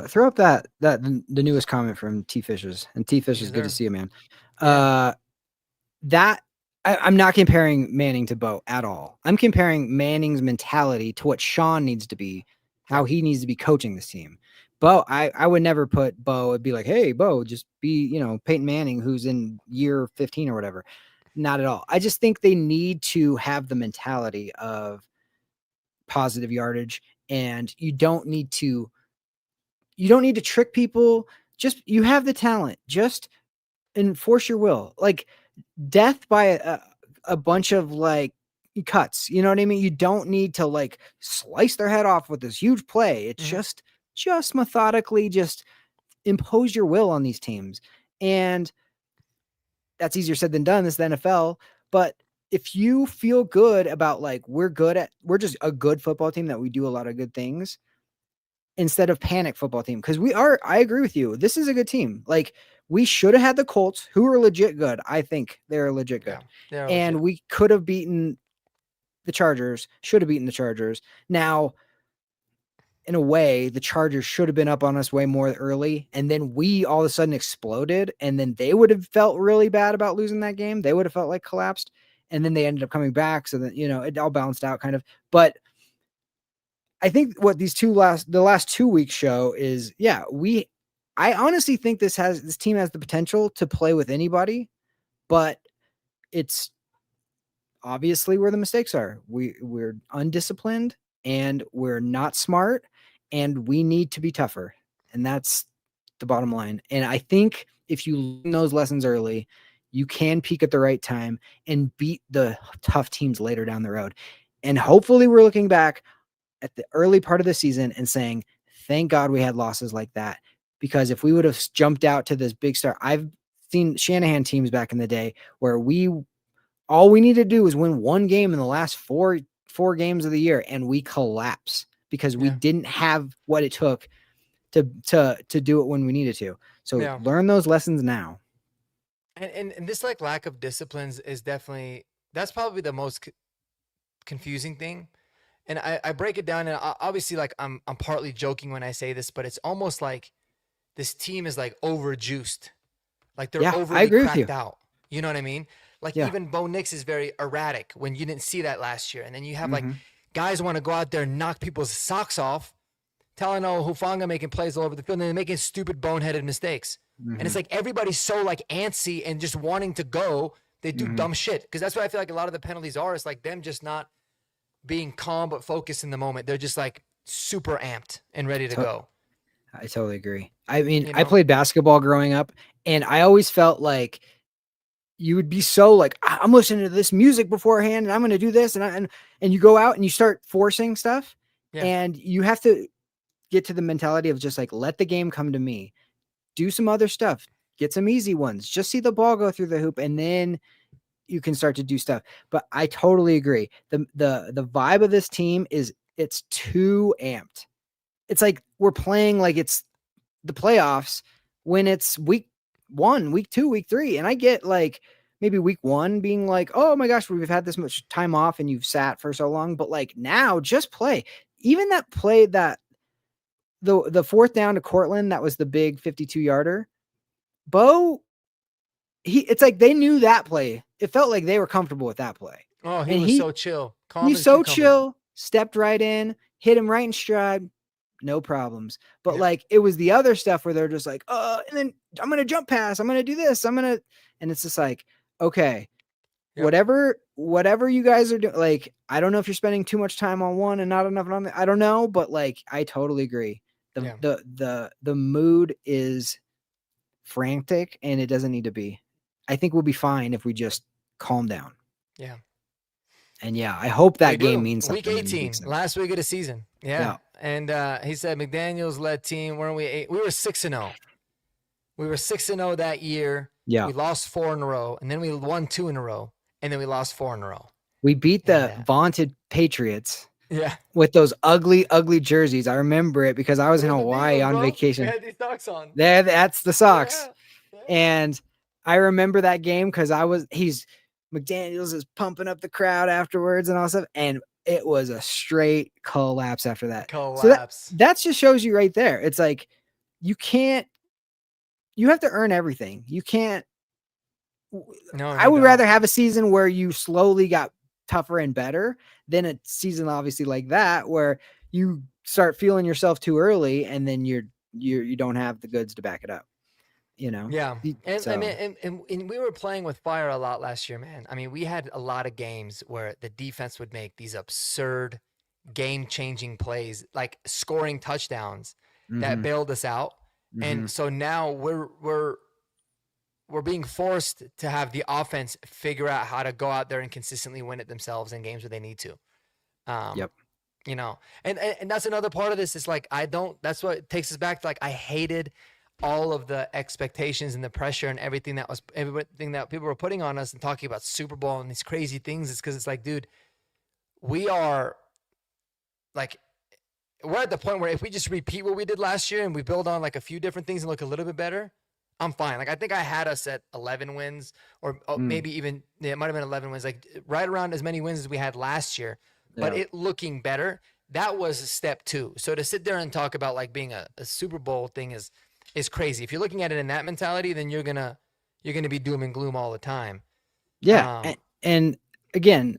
Throw up the newest comment from T Fishes, and T Fish is good to see you, man. I'm not comparing Manning to Bo at all. I'm comparing Manning's mentality to what Sean needs to be, how he needs to be coaching this team. Bo, I would never put Bo. It'd be like, hey, Bo, just be, Peyton Manning, who's in year 15 or whatever. Not at all. I just think they need to have the mentality of positive yardage, and you don't need to trick people. Just you have the talent. Just enforce your will. Like death by a bunch of like cuts. You know what I mean? You don't need to like slice their head off with this huge play. It's just methodically just impose your will on these teams. And that's easier said than done. This is the NFL. But if you feel good about like we're just a good football team that we do a lot of good things instead of panic football team, because I agree with you. This is a good team. Like we should have had the Colts, who are legit good. I think they're legit good.
Yeah,
and
legit.
we could have beaten the Chargers, should have beaten the Chargers. Now, in a way, the Chargers should have been up on us way more early, and then we all of a sudden exploded, and then they would have felt really bad about losing that game. They would have felt like collapsed, and then they ended up coming back, so that it all balanced out kind of. But I think what the last 2 weeks show is, I honestly think this team has the potential to play with anybody, but it's obviously where the mistakes are. We're undisciplined and we're not smart, and we need to be tougher. And that's the bottom line. And I think if you learn those lessons early, you can peak at the right time and beat the tough teams later down the road. And hopefully we're looking back at the early part of the season and saying, thank God we had losses like that. Because if we would have jumped out to this big start, I've seen Shanahan teams back in the day where all we needed to do was win one game in the last four games of the year, and we collapse because we didn't have what it took to do it when we needed to. So learn those lessons now.
And this like lack of disciplines is that's probably the most confusing thing. And I break it down, and obviously like I'm partly joking when I say this, but it's almost like this team is like overjuiced. Like they're overly cracked out. You know what I mean? Like even Bo Nix is very erratic when you didn't see that last year. And then you have like guys want to go out there and knock people's socks off, Talanoa Hufanga making plays all over the field, and they're making stupid boneheaded mistakes. And it's like everybody's so like antsy and just wanting to go. They do dumb shit. Because that's what I feel like a lot of the penalties are. It's like them just not being calm but focused in the moment. They're just like super amped and ready to go.
I totally agree. I mean, I played basketball growing up, and I always felt like you would be so like, I'm listening to this music beforehand and I'm going to do this. And you go out and you start forcing stuff, and you have to get to the mentality of just like, let the game come to me, do some other stuff, get some easy ones, just see the ball go through the hoop. And then you can start to do stuff. But I totally agree. The vibe of this team is it's too amped. It's like we're playing like it's the playoffs when it's week 1, week 2, week 3. And I get like maybe week 1 being like, oh my gosh, we've had this much time off and you've sat for so long. But like now just play. Even that play that the fourth down to Cortland, that was the big 52-yarder. Bo, it's like they knew that play. It felt like they were comfortable with that play.
Oh, he was so chill.
He's so chill, stepped right in, hit him right in stride. No problems. But like it was the other stuff where they're just like, and then I'm going to jump pass. I'm going to do this. and it's just like, okay, whatever you guys are doing. Like, I don't know if you're spending too much time on one and not enough on the, I don't know, but like, I totally agree. The mood is frantic and it doesn't need to be. I think we'll be fine if we just calm down.
Yeah.
And I hope that game means something.
Week 18, last week of the season. Yeah. And he said McDaniels led team. Weren't we? We were 6-0. We were 6-0 that year.
Yeah.
We lost 4 in a row, and then we won 2 in a row, and then we lost 4 in a row.
We beat the vaunted Patriots.
Yeah.
With those ugly, ugly jerseys. I remember it because I was in Hawaii on vacation.
We had these socks on.
That's the socks. Yeah. And I remember that game because McDaniels is pumping up the crowd afterwards and all stuff. And it was a straight collapse after that. So that just shows you right there. It's like, you have to earn everything. You can't.
No,
I would rather have a season where you slowly got tougher and better than a season obviously like that, where you start feeling yourself too early and then you're you don't have the goods to back it up.
Yeah. And I mean,
So
and we were playing with fire a lot last year, man. I mean, we had a lot of games where the defense would make these absurd game-changing plays, like scoring touchdowns that
mhm,
bailed us out. And
mhm.
so now we're being forced to have the offense figure out how to go out there and consistently win it themselves in games where they need to. Um,
Yep.
and that's another part of this is like that's what takes us back to like I hated all of the expectations and the pressure and everything that people were putting on us and talking about Super Bowl and these crazy things. It's because it's like, dude, we are like we're at the point where if we just repeat what we did last year and we build on like a few different things and look a little bit better, I'm fine. Like I think I had us at 11 wins or
Mm,
maybe even it might have been 11 wins, like right around as many wins as we had last year, but
yeah.
it looking better. That was step 2. So to sit there and talk about like being a Super Bowl thing is crazy. If you're looking at it in that mentality, then you're gonna be doom and gloom all the time.
Yeah.
Um,
And again,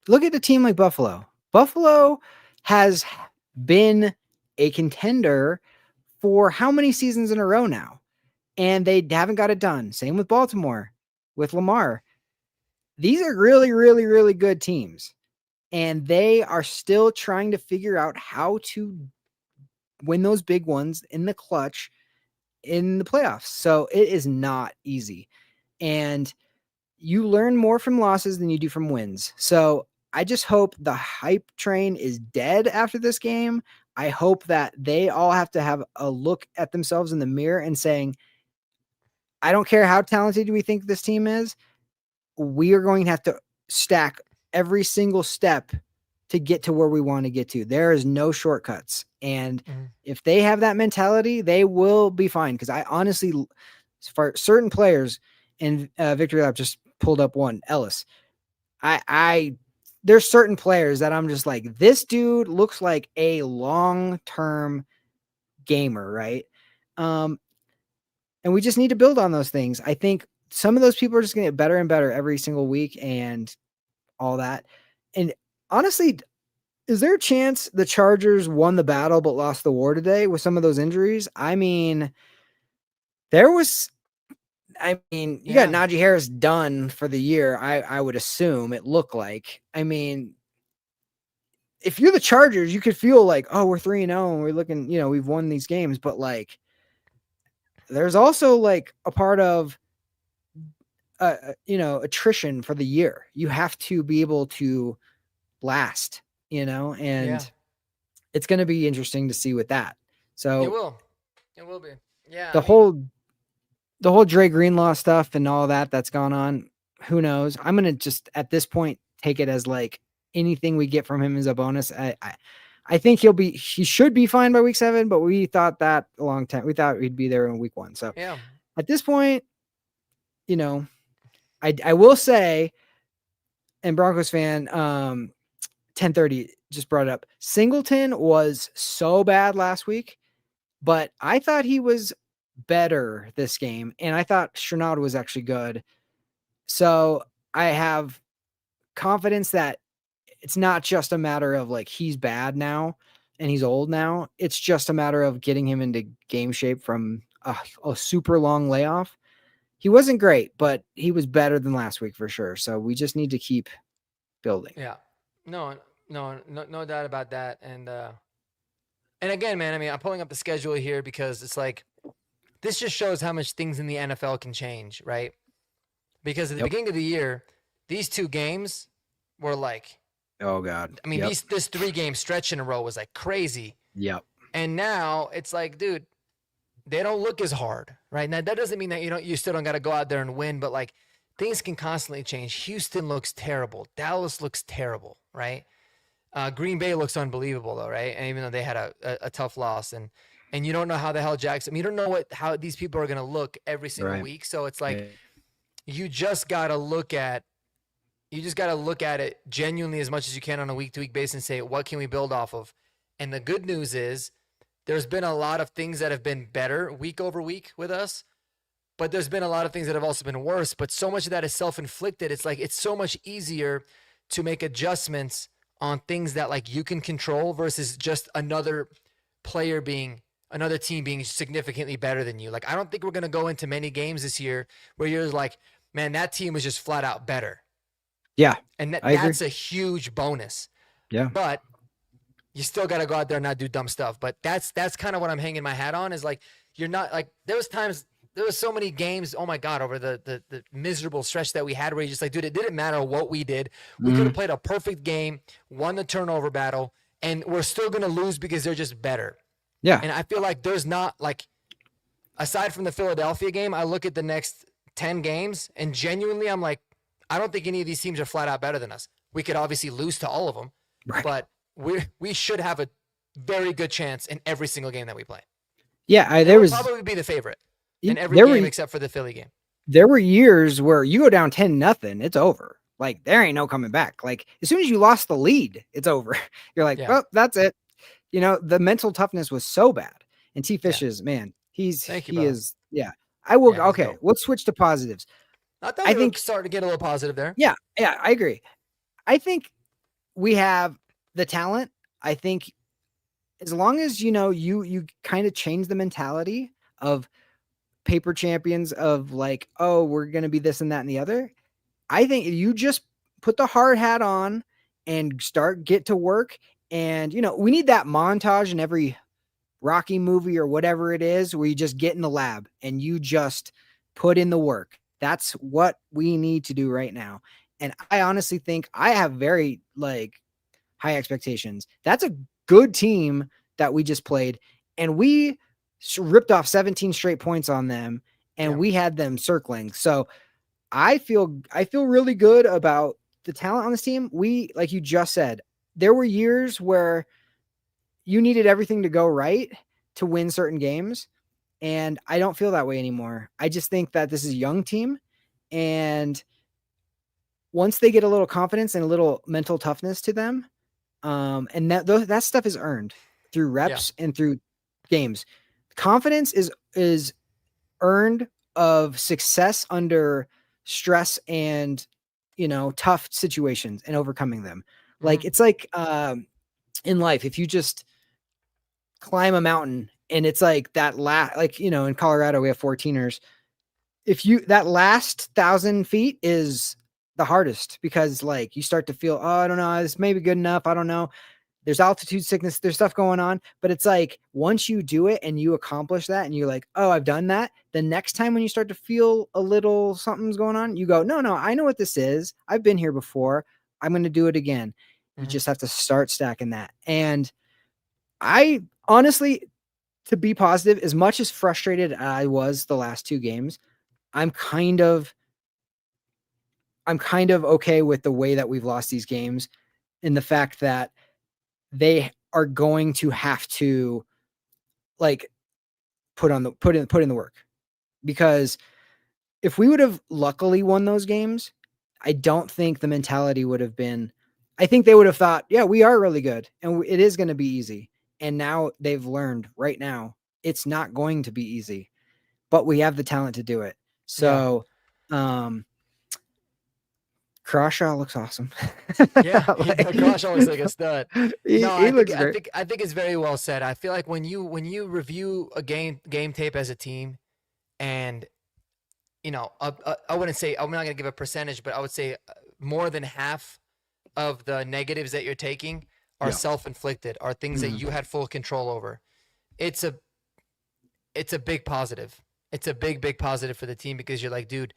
look at a team like Buffalo. Buffalo has been a contender for how many seasons in a row now? And they haven't got it done. Same with Baltimore, with Lamar. These are really, really, really good teams. And they are still trying to figure out how to win those big ones in the clutch in the playoffs. So it is not easy. And you learn more from losses than you do from wins. So I just hope the hype train is dead after this game. I hope that they all have to have a look at themselves in the mirror and saying, I don't care how talented we think this team is. We are going to have to stack every single step to get to where we want to get to. There is no shortcuts. And
mhm.
if they have that mentality, they will be fine. Because I honestly, for certain players, and Victory Lap just pulled up one, Ellis. There's certain players that I'm just like, this dude looks like a long-term gamer, right? Um, and we just need to build on those things. I think some of those people are just going to get better and better every single week and all that. And honestly, is there a chance the Chargers won the battle but lost the war today with some of those injuries? I mean, you got
Yeah,
Najee Harris done for the year. I would assume it looked like. I mean, if you're the Chargers, you could feel like, oh, we're 3-0 and we're looking, we've won these games, but like there's also like a part of attrition for the year. You have to be able to last,
yeah,
and it's going to be interesting to see with that.
it
So
will. It will be. Yeah, I
the
mean,
whole Dre Greenlaw stuff and all that's gone on, who knows? I'm going to just at this point take it as like anything we get from him is a bonus. I think he should be fine by week 7, but we thought that a long time. We thought he'd be there in week 1. So
yeah,
at this point, I will say, and Broncos fan, 1030 just brought it up. Singleton was so bad last week, but I thought he was better this game, and I thought Shenaud was actually good. So I have confidence that it's not just a matter of like he's bad now and he's old now. It's just a matter of getting him into game shape from a super long layoff. He wasn't great, but he was better than last week for sure. So we just need to keep building.
yeah. No doubt about that. And again, man, I mean, I'm pulling up the schedule here because it's like this just shows how much things in the NFL can change, right? Because at the
Yep.
beginning of the year, these 2 games were like,
Oh God.
I mean,
Yep.
this 3-game stretch in a row was like crazy.
Yep.
And now it's like, dude, they don't look as hard, right? Now that doesn't mean that you still don't got to go out there and win, but like things can constantly change. Houston looks terrible. Dallas looks terrible, right? Green Bay looks unbelievable though, right? And even though they had a tough loss, and you don't know how the hell Jackson. I mean, you don't know how these people are going to look every single
Right.
week. So it's like
Yeah.
you just got to look at it genuinely as much as you can on a week-to-week basis and say, what can we build off of? And the good news is there's been a lot of things that have been better week over week with us, but there's been a lot of things that have also been worse. But so much of that is self-inflicted. It's like it's so much easier to make adjustments on things that like you can control versus just another player being another team being significantly better than you. Like, I don't think we're going to go into many games this year where you're like, man, that team was just flat out better.
Yeah,
And
I agree.
that's a huge bonus.
Yeah.
But you still got to go out there and not do dumb stuff. But that's kind of what I'm hanging my hat on, is like, you're not like, there was so many games, oh my God, over the miserable stretch that we had where you're just like, dude, it didn't matter what we did. We could have played a perfect game, won the turnover battle, and we're still going to lose because they're just better.
Yeah.
And I feel like there's not, like, aside from the Philadelphia game, I look at the next 10 games and genuinely I'm like, I don't think any of these teams are flat out better than us. We could obviously lose to all of them,
Right.
but we should have a very good chance in every single game that we play.
Yeah,
There was probably be the favorite in every game except for the Philly game.
There were years where you go down 10-0, it's over. Like, there ain't no coming back. Like, as soon as you lost the lead, it's over. You're like, well, that's it. You know, the mental toughness was so bad. And T. Fish is, man, he is. Yeah. I will.
Yeah,
okay. Let's switch to positives.
I think starting to get a little positive there.
Yeah. Yeah. I agree. I think we have the talent. I think as long as, you know, you kind of change the mentality of paper champions of like, oh, we're going to be this and that and the other. I think you just put the hard hat on and get to work. And, you know, we need that montage in every Rocky movie or whatever it is, where you just get in the lab and you just put in the work. That's what we need to do right now. And I honestly think I have very like high expectations. That's a good team that we just played, and we ripped off 17 straight points on them, and we had them circling. So I feel really good about the talent on this team. We, like you just said, there were years where you needed everything to go right to win certain games. And I don't feel that way anymore. I just think that this is a young team. And once they get a little confidence and a little mental toughness to them, and that stuff is earned through reps and through games. Confidence is earned of success under stress and, you know, tough situations and overcoming them. Like, it's like in life, if you just climb a mountain and it's like that like, you know, in Colorado, we have 14ers. That last 1,000 feet is the hardest, because like you start to feel, oh, I don't know, this may be good enough. I don't know. There's altitude sickness, there's stuff going on, but it's like, once you do it and you accomplish that and you're like, oh, I've done that. The next time when you start to feel a little something's going on, you go, no, I know what this is. I've been here before. I'm going to do it again. You just have to start stacking that. And I honestly, to be positive, as much as frustrated I was the last two games, I'm kind of okay with the way that we've lost these games, in the fact that they are going to have to like put in the work. Because if we would have luckily won those games, I don't think the mentality would have been, I think they would have thought, yeah, we are really good and it is going to be easy. And now they've learned right now it's not going to be easy, but we have the talent to do it. So, Crawshaw looks awesome.
Crawshaw looks like a stud.
He looks great.
I think it's very well said. I feel like when you review a game tape as a team, and you know, I wouldn't say, I'm not going to give a percentage, but I would say more than half of the negatives that you're taking are self-inflicted, are things that you had full control over. It's a big positive. It's a big positive for the team, because you're like, dude,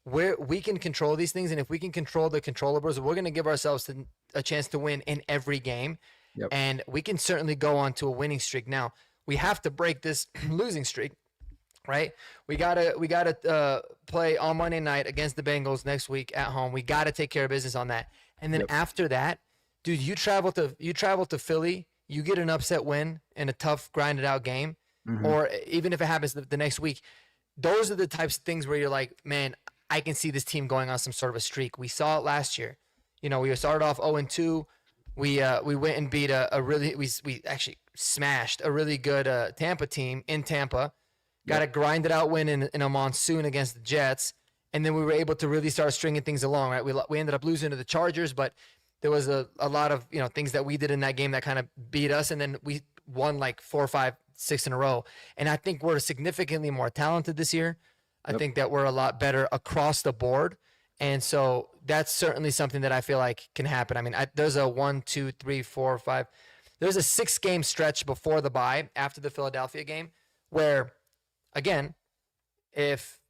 we can control these things. And if we can control the controllables, we're going to give ourselves a chance to win in every game. And we can certainly go on to a winning streak. Now, we have to break this losing streak, right? We gotta play on Monday night against the Bengals next week at home. We got to take care of business on that. And then after that, dude, you travel to Philly, you get an upset win in a tough, grinded out game, or even if it happens the next week. Those are the types of things where you're like, man, I can see this team going on some sort of a streak. We saw it last year. You know, we started off 0-2. We went and beat we actually smashed a really good Tampa team in Tampa. Got a grinded out win in a monsoon against the Jets, and then we were able to really start stringing things along. Right, we ended up losing to the Chargers, but there was a lot of, you know, things that we did in that game that kind of beat us, and then we won like 4, 5, 6 in a row. And I think we're significantly more talented this year. I think that we're a lot better across the board. And so that's certainly something that I feel like can happen. I mean, there's a 1, 2, 3, 4, 5. There's a 6-game stretch before the bye after the Philadelphia game where, again, if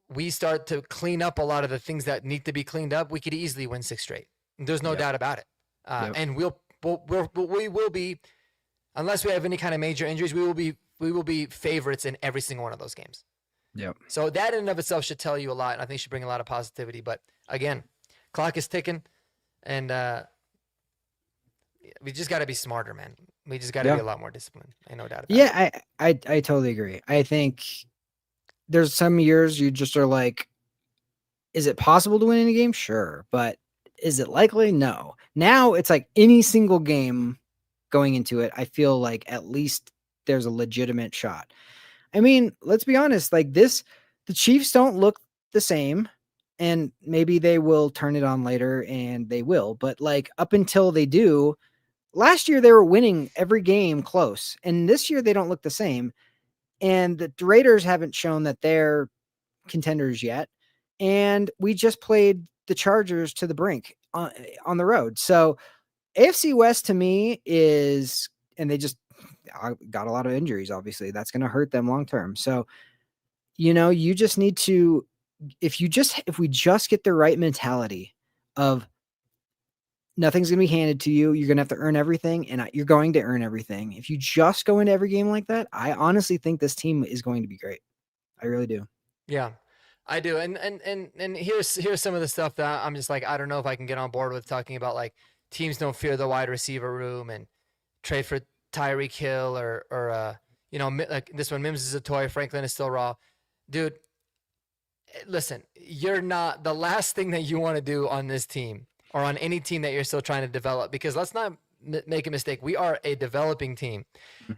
we start to clean up a lot of the things that need to be cleaned up, we could easily win 6 straight. There's no doubt about it. And we will be, unless we have any kind of major injuries, we will be favorites in every single one of those games.
Yep.
So that in and of itself should tell you a lot. And I think should bring a lot of positivity. But again, clock is ticking, and we just got to be smarter, man. We just got to be a lot more disciplined. Ain't no doubt about it.
Yeah, I totally agree. I think there's some years you just are like, is it possible to win any game? Sure. But is it likely? No. Now it's like any single game going into it, I feel like at least there's a legitimate shot. I mean, let's be honest, like the Chiefs don't look the same, and maybe they will turn it on later, and they will, but like up until they do, last year they were winning every game close, and this year they don't look the same. And the Raiders haven't shown that they're contenders yet. And we just played the Chargers to the brink on the road. So AFC West to me is, and they just got a lot of injuries, obviously. That's going to hurt them long term. So, you just need to, if we just get the right mentality of nothing's going to be handed to you, you're going to have to earn everything, and you're going to earn everything. If you just go into every game like that, I honestly think this team is going to be great. I really do.
Yeah, I do. And here's some of the stuff that I'm just like, I don't know if I can get on board with, talking about like teams don't fear the wide receiver room and trade for Tyreek Hill or like this one, Mims is a toy, Franklin is still raw. Dude, listen, you're not the last thing that you want to do on this team or on any team that you're still trying to develop, because let's not make a mistake. We are a developing team,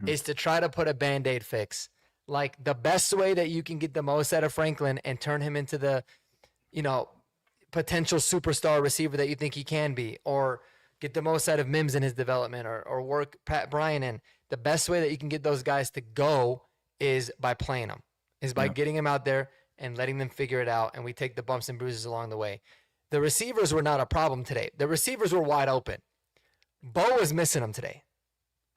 is to try to put a Band-Aid fix. Like the best way that you can get the most out of Franklin and turn him into the, potential superstar receiver that you think he can be, or get the most out of Mims in his development, or work Pat Bryant in. The best way that you can get those guys to go is by playing them, is by getting them out there and letting them figure it out. And we take the bumps and bruises along the way. The receivers were not a problem today. The receivers were wide open. Bo was missing them today,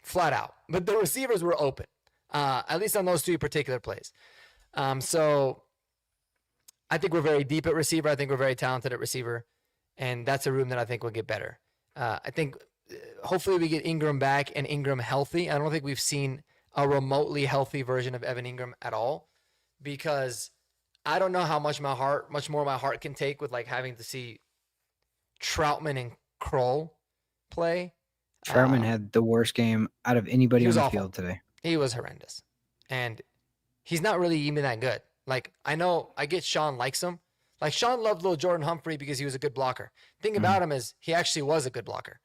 flat out. But the receivers were open, at least on those 2 particular plays. So I think we're very deep at receiver. I think we're very talented at receiver. And that's a room that I think will get better. I think hopefully we get Ingram back and Ingram healthy. I don't think we've seen a remotely healthy version of Evan Ingram at all, because I don't know how much more my heart can take with like having to see Troutman and Kroll play.
Troutman had the worst game out of anybody on the field today.
He was horrendous. And he's not really even that good. Like, I know, I get Sean likes him. Like, Sean loved little Jordan Humphrey because he was a good blocker. Thing about him is he actually was a good blocker.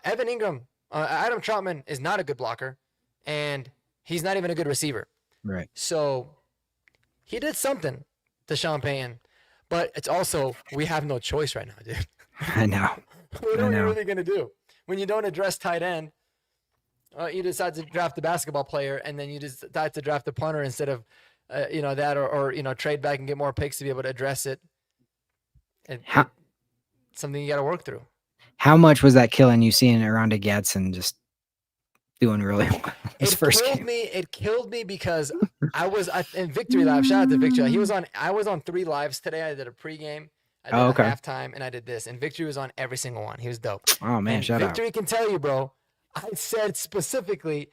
Evan Ingram, Adam Troutman is not a good blocker, and he's not even a good receiver.
Right.
So he did something to Sean Payton, but it's also, we have no choice right now, dude.
I know.
What are we really going to do? When you don't address tight end, you decide to draft the basketball player, and then you decide to draft the punter instead of, that, or trade back and get more picks to be able to address it. Something you got to work through.
How much was that killing you seeing Aranda Gadsden just doing really well?
It killed me because I was in Victory Live. Shout out to Victory Live. I was on 3 lives today. I did a pregame, I did a halftime, and I did this. And Victory was on every single one. He was dope.
Oh man, shout out.
Victory can tell you, bro. I said specifically,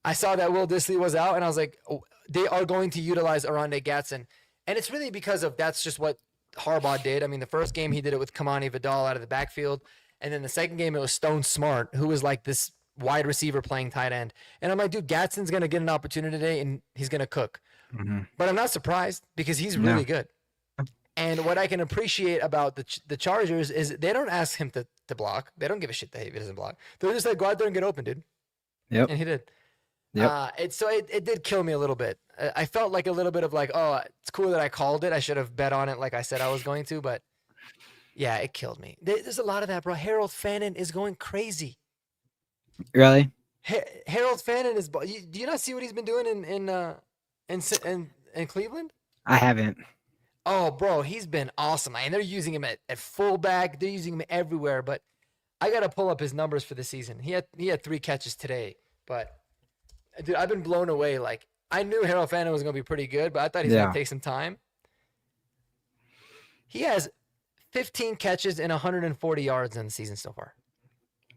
I saw that Will Dissly was out, and I was like, oh, they are going to utilize Aranda Gadsden. And it's really because of that's just what Harbaugh did. I mean, the first game he did it with Kamani Vidal out of the backfield. And then the second game it was Stone Smart, who was like this wide receiver playing tight end. And I'm like, dude, Gadsden's going to get an opportunity today and he's going to cook. But I'm not surprised because he's really good. And what I can appreciate about the Chargers is they don't ask him to block. They don't give a shit that he doesn't block. They're just like, go out there and get open, dude.
Yep.
And he did.
Yep.
It did kill me a little bit. I felt like a little bit of like, oh, it's cool that I called it. I should have bet on it like I said I was going to, but yeah, it killed me. There's a lot of that, bro. Harold Fannin is going crazy.
Really?
Harold Fannin is. Do you not see what he's been doing in Cleveland?
I haven't.
Oh, bro, he's been awesome. And they're using him at fullback. They're using him everywhere. But I gotta pull up his numbers for the season. He had 3 catches today. But dude, I've been blown away. Like I knew Harold Fannin was gonna be pretty good, but I thought he's gonna take some time. He has 15 catches and 140 yards in the season so far.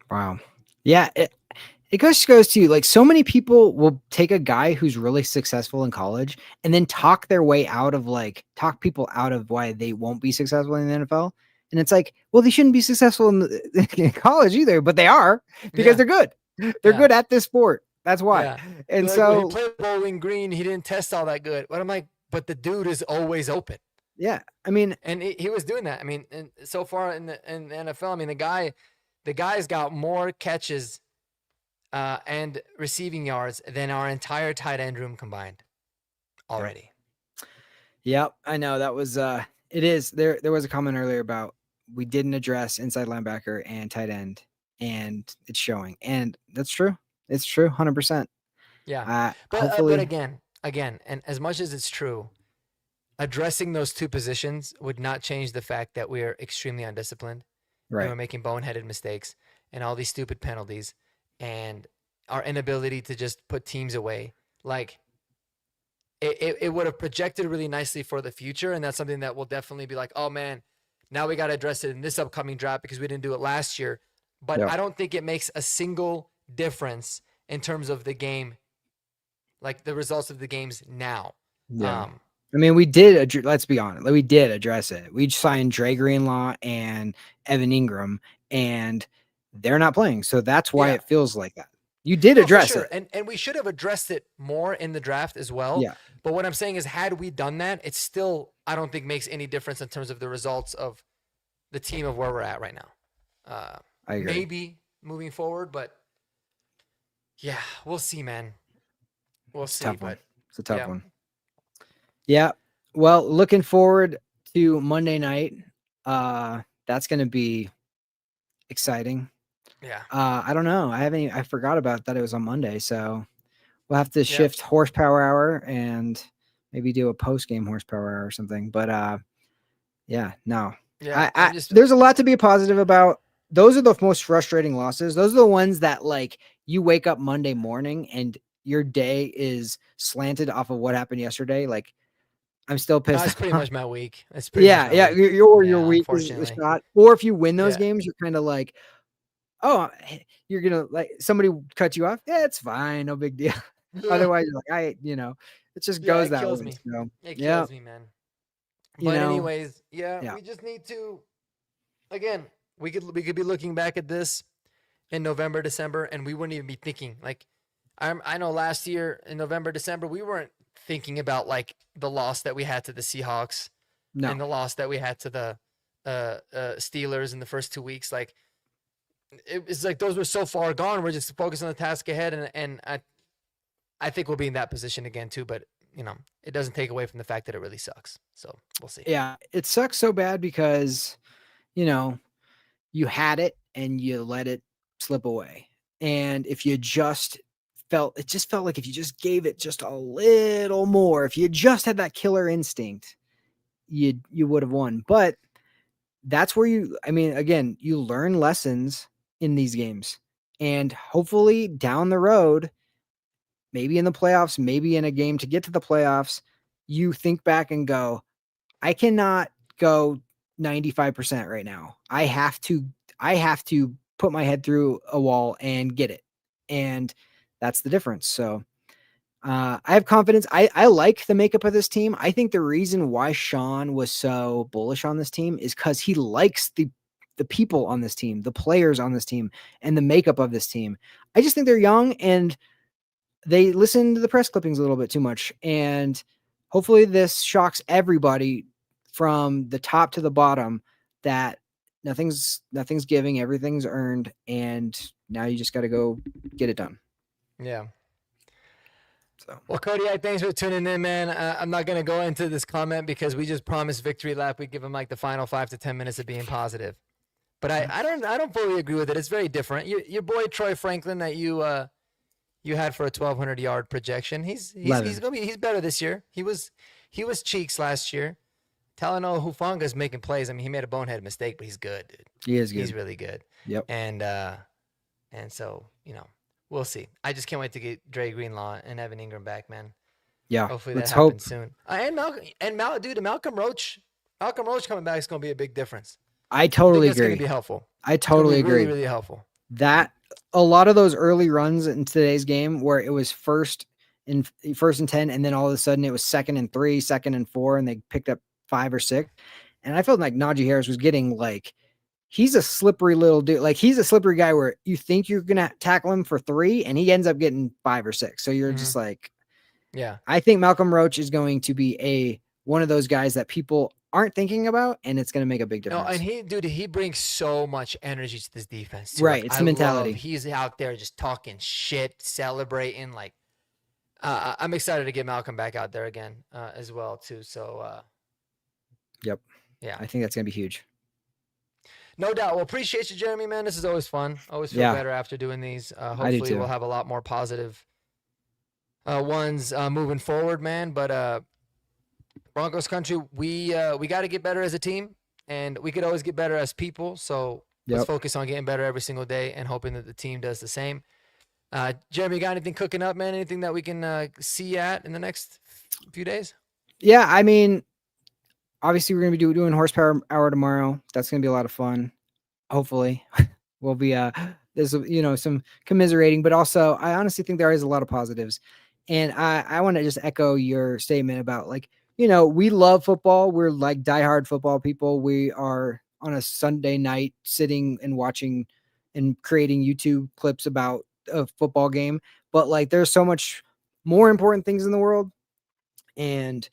Wow. Yeah. It goes to like so many people will take a guy who's really successful in college and then talk people out of why they won't be successful in the NFL. And it's like, well, they shouldn't be successful in college either, but they are because they're good. They're good at this sport. That's why. Yeah. And
like,
so
when he played Bowling Green, he didn't test all that good. But I'm like, but the dude is always open.
Yeah. I mean,
and he was doing that. I mean, and so far in the NFL, I mean, the guy's got more catches and receiving yards than our entire tight end room combined already.
Yep, I know that was it is there was a comment earlier about we didn't address inside linebacker and tight end, and it's showing, and that's true. It's true 100%.
Yeah. But again, and as much as it's true, addressing those 2 positions would not change the fact that we are extremely undisciplined. Right. And we're making boneheaded mistakes and all these stupid penalties and our inability to just put teams away. Like it would have projected really nicely for the future. And that's something that will definitely be like, oh man, now we got to address it in this upcoming draft because we didn't do it last year. But I don't think it makes a single difference in terms of the game, like the results of the games now.
Yeah. I mean, we did, let's be honest, we did address it. We signed Dre Greenlaw and Evan Ingram, and they're not playing. So that's why it feels like that. You did address it.
And we should have addressed it more in the draft as well. Yeah. But what I'm saying is, had we done that, it still, I don't think makes any difference in terms of the results of the team of where we're at right now.
I agree.
Maybe moving forward, but yeah, we'll see, man. We'll see.
It's a tough one. Yeah. Well, looking forward to Monday night. That's going to be exciting.
Yeah.
I don't know. I forgot about that. It was on Monday. So we'll have to shift horsepower hour and maybe do a post-game horsepower hour or something. But there's a lot to be positive about. Those are the most frustrating losses. Those are the ones that like you wake up Monday morning and your day is slanted off of what happened yesterday. Like, I'm still pissed.
That's pretty much my week. That's pretty
much my week. Your week is shot. Or if you win those games, you're kind of like, oh, you're gonna like somebody cut you off. Yeah, it's fine, no big deal. Otherwise, you're like, it just goes that way.
Me. So, it kills me, man. But anyways, we just need to. Again, we could be looking back at this in November, December, and we wouldn't even be thinking like. I know last year in November, December, we weren't thinking about like the loss that we had to the Seahawks and the loss that we had to the Steelers in the first 2 weeks. Like it's like those were so far gone. We're just focused on the task ahead, and I think we'll be in that position again too. But it doesn't take away from the fact that it really sucks. So we'll see.
Yeah, it sucks so bad because you had it and you let it slip away, and if you just felt like if you just gave it just a little more, if you just had that killer instinct, you would have won. But that's where you learn lessons in these games, and hopefully down the road, maybe in the playoffs, maybe in a game to get to the playoffs, you think back and go, I cannot go 95% right now. I have to put my head through a wall and get it. And that's the difference. So I have confidence. I like the makeup of this team. I think the reason why Sean was so bullish on this team is because he likes the people on this team, the players on this team, and the makeup of this team. I just think they're young and they listen to the press clippings a little bit too much. And hopefully this shocks everybody from the top to the bottom that nothing's giving, everything's earned, and now you just got to go get it done.
Yeah. So. Well, Cody, thanks for tuning in, man. I'm not going to go into this comment because we just promised victory lap. We give them like the final 5 to 10 minutes of being positive. But I don't fully agree with it. It's very different. Your boy Troy Franklin that you you had for a 1,200-yard projection. He's
11.
gonna be he's better this year. He was cheeks last year. Talanoa Hufanga's making plays. I mean, he made a bonehead mistake, but he's good, dude.
He is good.
He's really good.
Yep.
And so, we'll see. I just can't wait to get Dre Greenlaw and Evan Ingram back, man.
Yeah.
Hopefully
let's
that
hope.
happens soon. Malcolm Roach coming back is going to be a big difference.
I totally
It's
agree.
going to be helpful.
I totally agree.
Really, really helpful.
That a lot of those early runs in today's game where it was first and 10, and then all of a sudden it was 2nd and 3, 2nd and 4, and they picked up 5 or 6. And I felt like Najee Harris was getting like, he's a slippery little dude. Like he's a slippery guy where you think you're going to tackle him for 3 and he ends up getting 5 or 6. So you're just like,
yeah,
I think Malcolm Roach is going to be one of those guys that people aren't thinking about, and it's going to make a big difference.
No, and he brings so much energy to this defense too.
Right. It's the mentality.
He's out there just talking shit, celebrating. Like, I'm excited to get Malcolm back out there again as well too. So,
yep.
Yeah.
I think that's going to be huge.
No doubt. Well, appreciate you, Jeremy, man. This is always fun. Always feel better after doing these. Hopefully we'll have a lot more positive ones moving forward, man. But Broncos country, we got to get better as a team, and we could always get better as people. So let's focus on getting better every single day and hoping that the team does the same. Jeremy, you got anything cooking up, man? Anything that we can see at in the next few days?
Yeah, I mean, obviously we're going to be doing horsepower hour tomorrow. That's going to be a lot of fun. Hopefully we'll be, there's, some commiserating, but also I honestly think there is a lot of positives. And I want to just echo your statement about like, we love football. We're like diehard football people. We are on a Sunday night sitting and watching and creating YouTube clips about a football game, but like, there's so much more important things in the world. And,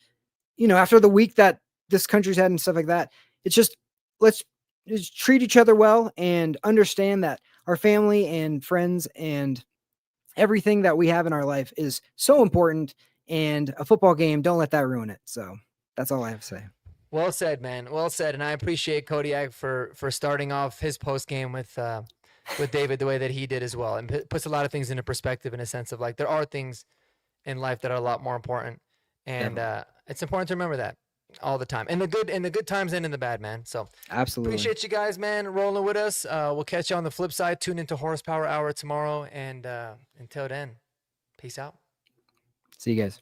after the week that this country's had and stuff like that, it's just, let's just treat each other well and understand that our family and friends and everything that we have in our life is so important, and a football game, don't let that ruin it. So that's all I have to say.
Well said, man. Well said. And I appreciate Kodiak for starting off his post game with David the way that he did as well. And puts a lot of things into perspective in a sense of like, there are things in life that are a lot more important. And it's important to remember that all the time, and the good times and in the bad, man. So
absolutely
appreciate you guys, man, rolling with us. We'll catch you on the flip side. Tune into Horsepower Hour tomorrow, and until then, peace out.
See you guys.